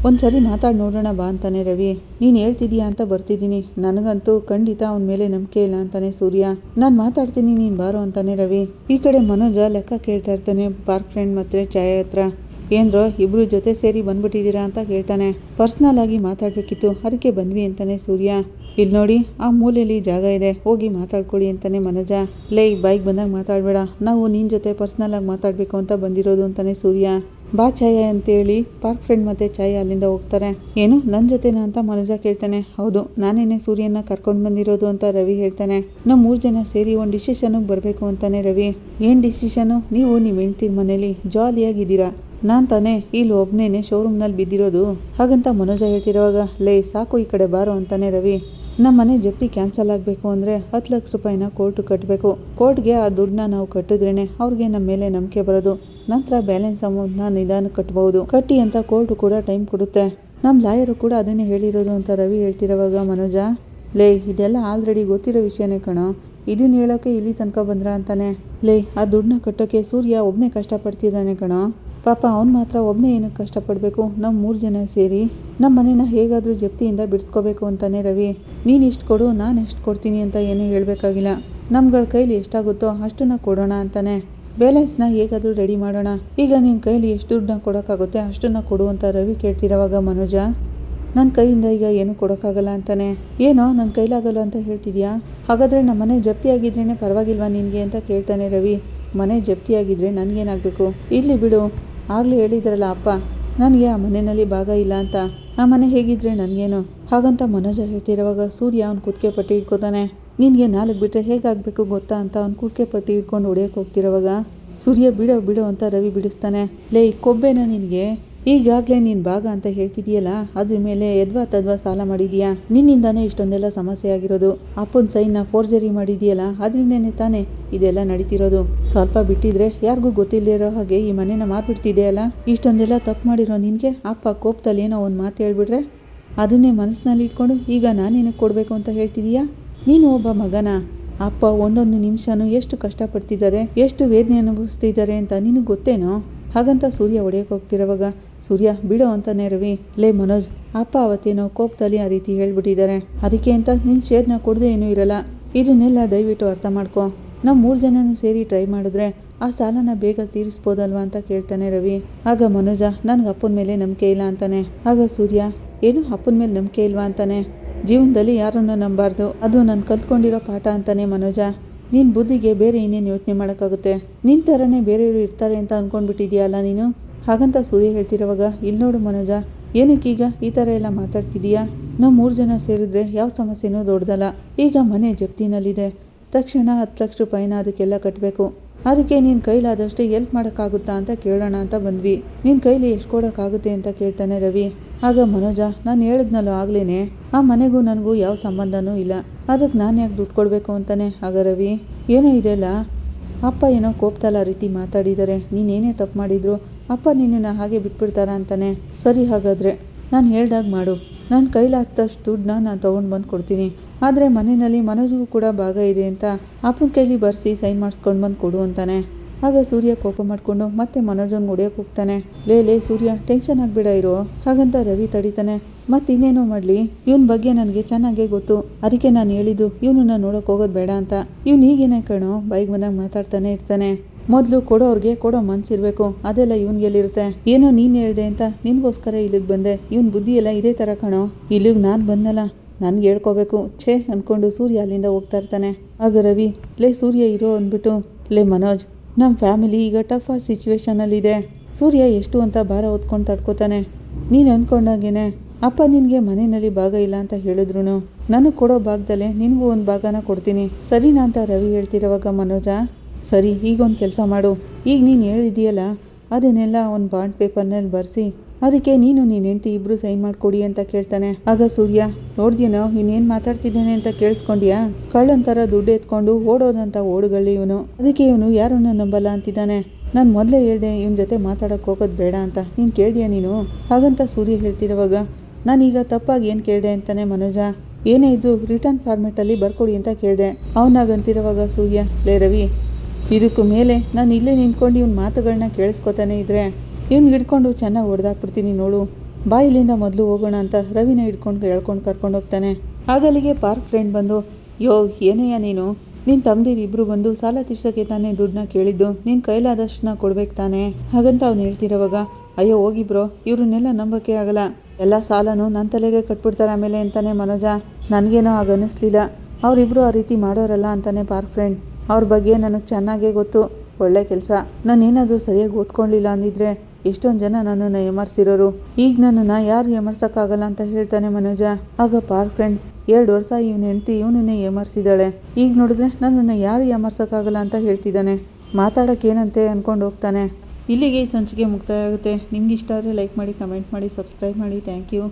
ಒಂದ್ಸರಿ ಮಾತಾಡಿ ನೋಡೋಣ ಬಾ ಅಂತಾನೆ ರವಿ. ನೀನು ಹೇಳ್ತಿದ್ದೀಯಾ ಅಂತ ಬರ್ತಿದ್ದೀನಿ, ನನಗಂತೂ ಖಂಡಿತ ಅವನ ಮೇಲೆ ನಂಬಿಕೆ ಇಲ್ಲ ಅಂತಾನೆ ಸೂರ್ಯ. ನಾನು ಮಾತಾಡ್ತೀನಿ, ನೀನು ಬಾರೋ ಅಂತಾನೆ ರವಿ. ಈ ಕಡೆ ಮನೋಜ ಲೆಕ್ಕ ಕೇಳ್ತಾ ಇರ್ತಾನೆ ಪಾರ್ಕ್ ಫ್ರೆಂಡ್ ಮತ್ತು ಛಾಯಾ ಹತ್ರ. ಏನ್ರೋ ಇಬ್ರು ಜೊತೆ ಸೇರಿ ಬಂದ್ಬಿಟ್ಟಿದ್ದೀರಾ ಅಂತ ಕೇಳ್ತಾನೆ. ಪರ್ಸ್ನಲ್ ಆಗಿ ಮಾತಾಡಬೇಕಿತ್ತು, ಅದಕ್ಕೆ ಬಂದ್ವಿ ಅಂತಾನೆ ಸೂರ್ಯ. ಇಲ್ಲಿ ನೋಡಿ, ಆ ಮೂಲೆಯಲ್ಲಿ ಜಾಗ ಇದೆ, ಹೋಗಿ ಮಾತಾಡ್ಕೊಳ್ಳಿ ಅಂತಾನೆ ಮನೋಜ. ಲೇ ಬೈಕ್ ಬಂದಾಗ ಮಾತಾಡಬೇಡ, ನಾವು ನಿನ್ನ ಜೊತೆ ಪರ್ಸ್ನಲ್ ಆಗಿ ಮಾತಾಡಬೇಕು ಅಂತ ಬಂದಿರೋದು ಅಂತಾನೆ ಸೂರ್ಯ. ಬಾ ಛಾಯಾ ಅಂತೇಳಿ ಪಾರ್ಕ್ ಫ್ರೆಂಡ್ ಮತ್ತು ಛಾಯಾ ಅಲ್ಲಿಂದ ಹೋಗ್ತಾರೆ. ಏನು ನನ್ನ ಜೊತೆನಾ ಅಂತ ಮನೋಜ ಕೇಳ್ತಾನೆ. ಹೌದು, ನಾನೇನೆ ಸೂರ್ಯನ ಕರ್ಕೊಂಡು ಬಂದಿರೋದು ಅಂತ ರವಿ ಹೇಳ್ತಾನೆ. ನಾವು 3 ಜನ ಸೇರಿ ಒಂದು ಡಿಸಿಷನ್ಗೆ ಬರಬೇಕು ಅಂತಾನೆ ರವಿ. ಏನು ಡಿಸಿಷನು? ನೀವು ಹೆಂಡ್ತಿರ ಮನೇಲಿ ಜಾಲಿಯಾಗಿದ್ದೀರಾ, ನಾನು ತಾನೇ ಇಲ್ಲಿ ಒಬ್ಬನೇನೆ ಶೋರೂಮ್ನಲ್ಲಿ ಬಿದ್ದಿರೋದು. ಹಾಗಂತ ಮನೋಜ ಹೇಳ್ತಿರೋವಾಗ, ಲೇ ಸಾಕು ಈ ಕಡೆ ಬಾರೋ ಅಂತಾನೆ ರವಿ. ನಮ್ಮ ಮನೆ ಜಪ್ತಿ ಕ್ಯಾನ್ಸಲ್ ಆಗಬೇಕು ಅಂದರೆ 10 ಲಕ್ಷ ರೂಪಾಯಿನ ಕೋರ್ಟು ಕಟ್ಟಬೇಕು. ಕೋರ್ಟ್ಗೆ ಆ ದುಡ್ಡನ್ನ ನಾವು ಕಟ್ಟಿದ್ರೇ ಅವ್ರಿಗೆ ನಮ್ಮ ಮೇಲೆ ನಂಬಿಕೆ ಬರೋದು. ನಂತರ ಬ್ಯಾಲೆನ್ಸ್ ಅಮೌಂಟ್ನ ನಿಧಾನ ಕಟ್ಬೋದು, ಕಟ್ಟಿ ಅಂತ ಕೋರ್ಟು ಕೂಡ ಟೈಮ್ ಕೊಡುತ್ತೆ. ನಮ್ಮ ಲಾಯರು ಕೂಡ ಅದನ್ನೇ ಹೇಳಿರೋದು ಅಂತ ರವಿ ಹೇಳ್ತಿರೋವಾಗ ಮನೋಜ, ಲೇ ಇದೆಲ್ಲ ಆಲ್ರೆಡಿ ಗೊತ್ತಿರೋ ವಿಷಯನೇ ಕಣೋ, ಇದನ್ನ ಹೇಳೋಕ್ಕೆ ಇಲ್ಲಿ ತನಕ ಬಂದ್ರ ಅಂತಾನೆ. ಲೇ ಆ ದುಡ್ಡನ್ನ ಕಟ್ಟೋಕ್ಕೆ ಸೂರ್ಯ ಒಬ್ಬನೇ ಕಷ್ಟಪಡ್ತಿದ್ದಾನೆ ಕಣೋ, ಪಾಪ ಅವ್ನು ಮಾತ್ರ ಒಬ್ಬನೇ ಏನಕ್ಕೆ ಕಷ್ಟಪಡಬೇಕು? ನಾವು 3 ಜನ ಸೇರಿ ನಮ್ಮ ಮನೇನ ಹೇಗಾದರೂ ಜಪ್ತಿಯಿಂದ ಬಿಡಿಸ್ಕೋಬೇಕು ಅಂತಾನೆ ರವಿ. ನೀನು ಇಷ್ಟು ಕೊಡು, ನಾನು ಎಷ್ಟು ಕೊಡ್ತೀನಿ ಅಂತ ಏನೂ ಹೇಳಬೇಕಾಗಿಲ್ಲ, ನಮ್ಗಳ ಕೈಲಿ ಎಷ್ಟಾಗುತ್ತೋ ಅಷ್ಟನ್ನ ಕೊಡೋಣ ಅಂತಾನೆ. ಬ್ಯಾಲೆನ್ಸ್ನ ಹೇಗಾದರೂ ರೆಡಿ ಮಾಡೋಣ. ಈಗ ನಿನ್ನ ಕೈಲಿ ಎಷ್ಟು ದುಡ್ಡನ್ನ ಕೊಡೋಕ್ಕಾಗುತ್ತೆ ಅಷ್ಟನ್ನು ಕೊಡು ಅಂತ ರವಿ ಕೇಳ್ತಿರೋವಾಗ ಮನೋಜ, ನನ್ನ ಕೈಯಿಂದ ಈಗ ಏನು ಕೊಡೋಕ್ಕಾಗಲ್ಲ ಅಂತಾನೆ. ಏನೋ ನನ್ನ ಕೈಲಾಗಲ್ಲ ಅಂತ ಹೇಳ್ತಿದ್ಯಾ? ಹಾಗಾದರೆ ನಮ್ಮ ಮನೆ ಜಪ್ತಿಯಾಗಿದ್ರೇ ಪರವಾಗಿಲ್ವಾ ನಿನಗೆ ಅಂತ ಕೇಳ್ತಾನೆ ರವಿ. ಮನೆ ಜಪ್ತಿಯಾಗಿದ್ದರೆ ನನಗೇನಾಗಬೇಕು? ಇಲ್ಲಿ ಬಿಡು, ಆಗಲೇ ಹೇಳಿದ್ರಲ್ಲ ಅಪ್ಪ ನನಗೆ ಆ ಮನೆಯಲ್ಲಿ ಭಾಗ ಇಲ್ಲ ಅಂತ, ಆ ಮನೆ ಹೇಗಿದ್ರೆ ನನಗೇನು? ಹಾಗಂತ ಮನೋಜ ಹೇಳ್ತಿರೋವಾಗ ಸೂರ್ಯ ಅವ್ನು ಕುತ್ತಿಗೆ ಪಟ್ಟಿ ಇಟ್ಕೋತಾನೆ. ನಿನಗೆ 4 ಬಿಟ್ಟರೆ ಹೇಗಾಗಬೇಕು ಗೊತ್ತಾ ಅಂತ ಅವ್ನು ಕುತ್ತಿಗೆ ಪಟ್ಟಿ ಇಟ್ಕೊಂಡು ಹೊಡೆಯೋಕೆ ಹೋಗ್ತಿರೋವಾಗ ಸೂರ್ಯ ಬಿಡೋ ಬಿಡೋ ಅಂತ ರವಿ ಬಿಡಿಸ್ತಾನೆ. ಲೇ ಕೊಬ್ಬೇನ ನಿನಗೆ, ಈಗಾಗಲೇ ನೀನು ಭಾಗ ಅಂತ ಹೇಳ್ತಿದೆಯಲ್ಲ, ಅದ್ರ ಮೇಲೆ ಎದ್ವಾ ತದ್ವಾ ಸಾಲ ಮಾಡಿದೀಯಾ? ನಿನ್ನಿಂದಾನೇ ಇಷ್ಟೊಂದೆಲ್ಲ ಸಮಸ್ಯೆ ಆಗಿರೋದು. ಅಪ್ಪನ ಸೈನ್ನ ಫೋರ್ಜರಿ ಮಾಡಿದೆಯಲ್ಲ, ಅದರಿಂದನೇ ತಾನೇ ಇದೆಲ್ಲ ನಡೀತಿರೋದು. ಸ್ವಲ್ಪ ಬಿಟ್ಟಿದ್ರೆ ಯಾರಿಗೂ ಗೊತ್ತಿಲ್ಲದಿರೋ ಹಾಗೆ ಈ ಮನೇನ ಮಾರ್ಬಿಡ್ತಿದೆಯಲ್ಲ. ಇಷ್ಟೊಂದೆಲ್ಲ ತಪ್ಪು ಮಾಡಿರೋ ನಿನಗೆ ಅಪ್ಪ ಕೋಪದಲ್ಲಿ ಏನೋ ಒಂದು ಮಾತು ಹೇಳ್ಬಿಟ್ರೆ ಅದನ್ನೇ ಮನಸ್ಸಿನಲ್ಲಿ ಇಟ್ಕೊಂಡು ಈಗ ನಾನೇನಕ್ಕೆ ಕೊಡಬೇಕು ಅಂತ ಹೇಳ್ತಿದೀಯಾ? ನೀನು ಒಬ್ಬ ಮಗನ, ಅಪ್ಪ ಒಂದೊಂದು ನಿಮಿಷನೂ ಎಷ್ಟು ಕಷ್ಟಪಡ್ತಿದ್ದಾರೆ, ಎಷ್ಟು ವೇದನೆ ಅನುಭವಿಸ್ತಿದ್ದಾರೆ ಅಂತ ನಿನಗೆ ಗೊತ್ತೇನೋ? ಹಾಗಂತ ಸೂರ್ಯ ಹೊಡೆಯೋಕೆ ಹೋಗ್ತಿರೋವಾಗ ಸೂರ್ಯ ಬಿಡೋ ಅಂತಾನೆ ರವಿ. ಲೇ ಮನೋಜ್, ಅಪ್ಪ ಅವತ್ತೇನೋ ಕೋಪದಲ್ಲಿ ಆ ರೀತಿ ಹೇಳ್ಬಿಟ್ಟಿದ್ದಾರೆ, ಅದಕ್ಕೆ ಅಂತ ನಿನ್ನ ಶೇರ್ನ ಕೊಡದೆ ಏನೂ ಇರಲ್ಲ. ಇದನ್ನೆಲ್ಲ ದಯವಿಟ್ಟು ಅರ್ಥ ಮಾಡ್ಕೊ. ನಾವು 3 ಜನನೂ ಸೇರಿ ಟ್ರೈ ಮಾಡಿದ್ರೆ ಆ ಸಾಲನ ಬೇಗ ತೀರಿಸ್ಬೋದಲ್ವಾ ಅಂತ ಕೇಳ್ತಾನೆ ರವಿ. ಆಗ ಮನೋಜ, ನನಗೆ ಅಪ್ಪನ ಮೇಲೆ ನಂಬಿಕೆ ಇಲ್ಲ ಅಂತಾನೆ. ಆಗ ಸೂರ್ಯ, ಏನು ಅಪ್ಪನ ಮೇಲೆ ನಂಬಿಕೆ ಇಲ್ವಾ ಅಂತಾನೆ. ಜೀವನದಲ್ಲಿ ಯಾರನ್ನು ನಂಬಾರ್ದು, ಅದು ನಾನು ಕಲ್ತ್ಕೊಂಡಿರೋ ಪಾಠ ಅಂತಾನೆ ಮನೋಜ. ನಿನ್ನ ಬುದ್ಧಿಗೆ ಬೇರೆ ಇನ್ನೇನು ಯೋಚನೆ ಮಾಡೋಕ್ಕಾಗುತ್ತೆ? ನಿನ್ನ ಥರನೇ ಬೇರೆಯವರು ಇರ್ತಾರೆ ಅಂತ ಅಂದ್ಕೊಂಡ್ಬಿಟ್ಟಿದೆಯಲ್ಲ ನೀನು. ಹಾಗಂತ ಸೂರ್ಯ ಹೇಳ್ತಿರೋವಾಗ, ಇಲ್ಲಿ ನೋಡು ಮನೋಜ, ಏನಕ್ಕೀಗ ಈ ಥರ ಎಲ್ಲ ಮಾತಾಡ್ತಿದೀಯಾ? ನಾವು 3 ಜನ ಸೇರಿದ್ರೆ ಯಾವ ಸಮಸ್ಯೆನೂ ದೊಡ್ಡದಲ್ಲ. ಈಗ ಮನೆ ಜಪ್ತಿನಲ್ಲಿದೆ, ತಕ್ಷಣ 10 ಲಕ್ಷ ರೂಪಾಯಿನ ಅದಕ್ಕೆಲ್ಲ ಕಟ್ಟಬೇಕು. ಅದಕ್ಕೆ ನಿನ್ನ ಕೈಲಾದಷ್ಟು ಎಲ್ಪ್ ಮಾಡೋಕ್ಕಾಗುತ್ತಾ ಅಂತ ಕೇಳೋಣ ಅಂತ ಬಂದ್ವಿ. ನಿನ್ನ ಕೈಲಿ ಎಷ್ಟು ಕೊಡೋಕ್ಕಾಗುತ್ತೆ ಅಂತ ಕೇಳ್ತಾನೆ ರವಿ. ಆಗ ಮನೋಜ, ನಾನು ಹೇಳಿದ್ನಲ್ಲೋ ಆಗ್ಲೇ, ಆ ಮನೆಗೂ ನನಗೂ ಯಾವ ಸಂಬಂಧನೂ ಇಲ್ಲ, ಅದಕ್ಕೆ ನಾನು ಯಾಕೆ ದುಡ್ಡು ಕೊಡಬೇಕು ಅಂತಾನೆ. ಆಗ ರವಿ, ಏನೋ ಇದೆಲ್ಲ ಅಪ್ಪ ಏನೋ ಕೋಪದಲ್ಲ ಆ ರೀತಿ ಮಾತಾಡಿದ್ದಾರೆ, ನೀನೇನೇ ತಪ್ಪು ಮಾಡಿದ್ರು ಅಪ್ಪ ನಿನ್ನನ್ನು ಹಾಗೆ ಬಿಟ್ಬಿಡ್ತಾರ ಅಂತಾನೆ. ಸರಿ ಹಾಗಾದರೆ ನಾನು ಹೇಳ್ದಾಗ ಮಾಡು, ನನ್ನ ಕೈಲಾದಷ್ಟು ದುಡ್ಡನ್ನ ನಾನು ತೊಗೊಂಡು ಬಂದು ಕೊಡ್ತೀನಿ. ಆದರೆ ಮನೆಯಲ್ಲಿ ಮನೋಜ್ಗೂ ಕೂಡ ಭಾಗ ಇದೆ ಅಂತ ಅಪ್ಪನ ಕೈಲಿ ಬರೆಸಿ ಸೈನ್ ಮಾಡಿಸ್ಕೊಂಡು ಬಂದು ಕೊಡು ಅಂತಾನೆ. ಆಗ ಸೂರ್ಯ ಕೋಪ ಮಾಡಿಕೊಂಡು ಮತ್ತೆ ಮನೋಜನ್ ಹೊಡೆಯೋಕೆ ಹೋಗ್ತಾನೆ. ಲೇ ಸೂರ್ಯ, ಟೆನ್ಷನ್ ಆಗಬೇಡ ಇರೋ. ಹಾಗಂತ ರವಿ ತಡಿತಾನೆ. ಇನ್ನೇನೋ ಮಾಡಲಿ, ಇವನ ಬಗ್ಗೆ ನನಗೆ ಚೆನ್ನಾಗೇ ಗೊತ್ತು, ಅದಕ್ಕೆ ನಾನು ಹೇಳಿದ್ದು ಇವನನ್ನ ನೋಡೋಕೆ ಹೋಗೋದು ಬೇಡ ಅಂತ. ಇವನು ಈಗೇನೆ ಕಣೋ ಬೈಕ್ ಬಂದಾಗ ಮಾತಾಡ್ತಾನೆ ಇರ್ತಾನೆ. ಮೊದಲು ಕೊಡೋರ್ಗೆ ಕೊಡೋ ಮನ್ಸಿರ್ಬೇಕು, ಅದೆಲ್ಲ ಇವನಿಗೆಲ್ಲಿರುತ್ತೆ. ಏನೋ ನೀನು ಹೇಳ್ದೆ ಅಂತ ನಿನಗೋಸ್ಕರ ಇಲ್ಲಿಗೆ ಬಂದೆ, ಇವನ್ ಬುದ್ಧಿ ಎಲ್ಲ ಇದೇ ಥರ ಕಣೋ. ಇಲ್ಲಿಗೆ ನಾನು ಬಂದಲ್ಲ, ನನ್ಗೆ ಹೇಳ್ಕೋಬೇಕು ಛೇ ಅಂದ್ಕೊಂಡು ಸೂರ್ಯ ಅಲ್ಲಿಂದ ಹೋಗ್ತಾ ಇರ್ತಾನೆ. ಆಗ ರವಿ, ಲೇ ಸೂರ್ಯ ಇರೋ ಅಂದ್ಬಿಟ್ಟು, ಲೇ ಮನೋಜ್, ನಮ್ಮ ಫ್ಯಾಮಿಲಿ ಈಗ ಟಫ್ ಸಿಚುವೇಶನಲ್ಲಿದೆ. ಸೂರ್ಯ ಎಷ್ಟು ಅಂತ ಭಾರ ಹೊತ್ಕೊಂಡು ತಡ್ಕೋತಾನೆ. ನೀನು ಅಂದ್ಕೊಂಡಾಗೇನೆ ಅಪ್ಪ ನಿನಗೆ ಮನೆಯಲ್ಲಿ ಭಾಗ ಇಲ್ಲ ಅಂತ ಹೇಳಿದ್ರು ನನಗೆ ಕೊಡೋ ಭಾಗದಲ್ಲೇ ನಿನಗೂ ಒಂದು ಭಾಗನ ಕೊಡ್ತೀನಿ, ಸರಿನಾ ಅಂತ ರವಿ ಹೇಳ್ತಿರೋವಾಗ ಮನೋಜ, ಸರಿ ಈಗೊಂದು ಕೆಲಸ ಮಾಡು, ಈಗ ನೀನು ಹೇಳಿದೆಯಲ್ಲ ಅದನ್ನೆಲ್ಲ ಒಂದು ಬಾಂಡ್ ಪೇಪರ್ನಲ್ಲಿ ಬರೆಸಿ ಅದಕ್ಕೆ ನೀನು ನೀನು ಹೆಂಡ್ತಿ ಇಬ್ಬರು ಸೈನ್ ಮಾಡಿಕೊಡಿ ಅಂತ ಕೇಳ್ತಾನೆ. ಆಗ ಸೂರ್ಯ, ನೋಡ್ದೇನೋ ಇನ್ನೇನು ಮಾತಾಡ್ತಿದ್ದಾನೆ ಅಂತ ಕೇಳಿಸ್ಕೊಂಡ್ಯಾ? ಕಳ್ಳಂತರ ದುಡ್ಡು ಎತ್ಕೊಂಡು ಓಡೋದಂತ ಓಡುಗಳ್ಳಿ ಇವನು, ಅದಕ್ಕೆ ಇವನು ಯಾರನ್ನ ನಂಬಲ್ಲ ಅಂತಿದ್ದಾನೆ. ನಾನು ಮೊದಲೇ ಹೇಳ್ದೆ ಇವನ ಜೊತೆ ಮಾತಾಡೋಕೆ ಹೋಗೋದು ಬೇಡ ಅಂತ, ನೀನು ಕೇಳಿದ್ಯಾ ನೀನು? ಹಾಗಂತ ಸೂರ್ಯ ಹೇಳ್ತಿರುವಾಗ ನಾನೀಗ ತಪ್ಪಾಗಿ ಏನು ಕೇಳಿದೆ ಅಂತಾನೆ ಮನೋಜ. ಏನೇ ಇದು ರಿಟರ್ನ್ ಫಾರ್ಮೆಟಲ್ಲಿ ಬರ್ಕೊಡಿ ಅಂತ ಕೇಳಿದೆ. ಅವನಾಗಂತಿರುವಾಗ ಸೂರ್ಯ, ಲೇ ರವಿ, ಇದಕ್ಕೂ ಮೇಲೆ ನಾನು ಇಲ್ಲೇ ನಿಂತ್ಕೊಂಡು ಇವ್ನ ಮಾತುಗಳನ್ನ ಕೇಳಿಸ್ಕೊತಾನೆ ಇದ್ರೆ ಇವ್ನ ಹಿಡ್ಕೊಂಡು ಚೆನ್ನಾಗಿ ಹೊಡೆದಾಕ್ಬಿಡ್ತೀನಿ ನೋಡು, ಬಾ ಇಲ್ಲಿಂದ ಮೊದಲು ಹೋಗೋಣ ಅಂತ ರವಿನ ಹಿಡ್ಕೊಂಡು ಹೇಳ್ಕೊಂಡು ಕರ್ಕೊಂಡು ಹೋಗ್ತಾನೆ. ಆಗಲ್ಲಿಗೆ ಪಾರ್ಕ್ ಫ್ರೆಂಡ್ ಬಂದು, ಯೋ ಏನಯ್ಯ ನೀನು, ನಿನ್ನ ತಮ್ಮದಿರು ಇಬ್ಬರು ಬಂದು ಸಾಲ ತೀರ್ಸೋಕ್ಕೆ ತಾನೇ ದುಡ್ಡನ್ನ ಕೇಳಿದ್ದು, ನೀನು ಕೈಲಾದಷ್ಟನ್ನ ಕೊಡ್ಬೇಕು ತಾನೇ. ಹಾಗಂತ ಅವ್ನು ಹೇಳ್ತಿರೋವಾಗ, ಅಯ್ಯೋ ಹೋಗಿ ಬ್ರೋ, ಇವ್ರನ್ನೆಲ್ಲ ನಂಬೋಕ್ಕೆ ಆಗಲ್ಲ, ಎಲ್ಲ ಸಾಲನೂ ನನ್ನ ತಲೆಗೆ ಕಟ್ಬಿಡ್ತಾರೆ ಆಮೇಲೆ ಅಂತಾನೆ ಮನೋಜ. ನನಗೇನೋ ಆಗ ಅನ್ನಿಸ್ಲಿಲ್ಲ, ಅವರಿಬ್ಬರು ಆ ರೀತಿ ಮಾಡೋರಲ್ಲ ಅಂತಾನೆ ಪಾರ್ಕ್ ಫ್ರೆಂಡ್. ಅವ್ರ ಬಗ್ಗೆ ನನಗೆ ಚೆನ್ನಾಗೇ ಗೊತ್ತು, ಒಳ್ಳೆ ಕೆಲಸ. ನಾನೇನಾದರೂ ಸರಿಯಾಗಿ ಓದ್ಕೊಳ್ಳಿಲ್ಲ ಅಂದಿದ್ರೆ ಎಷ್ಟೊಂದು ಜನ ನನ್ನನ್ನು ಎಮರ್ಸಿರೋರು, ಈಗ ನನ್ನನ್ನು ಯಾರು ಎಮರ್ಸೋಕ್ಕಾಗಲ್ಲ ಅಂತ ಹೇಳ್ತಾನೆ ಮನೋಜ. ಆಗ ಪಾರ್ಕ್ ಫ್ರೆಂಡ್, 2 ವರ್ಷ ಇವನ ಹೆಂಡ್ತಿ ಇವನನ್ನೇ ಎಮರ್ಸಿದ್ದಾಳೆ, ಈಗ ನೋಡಿದ್ರೆ ನನ್ನನ್ನು ಯಾರು ಎಮರ್ಸೋಕ್ಕಾಗಲ್ಲ ಅಂತ ಹೇಳ್ತಿದ್ದಾನೆ, ಮಾತಾಡೋಕ್ಕೇನಂತೆ ಅಂದ್ಕೊಂಡು ಹೋಗ್ತಾನೆ. ಇಲ್ಲಿಗೆ ಈ ಸಂಚಿಕೆ ಮುಕ್ತಾಯ ಆಗುತ್ತೆ. ನಿಮ್ಗೆ ಇಷ್ಟ ಆದರೆ ಲೈಕ್ ಮಾಡಿ, ಕಮೆಂಟ್ ಮಾಡಿ, ಸಬ್ಸ್ಕ್ರೈಬ್ ಮಾಡಿ. Thank you.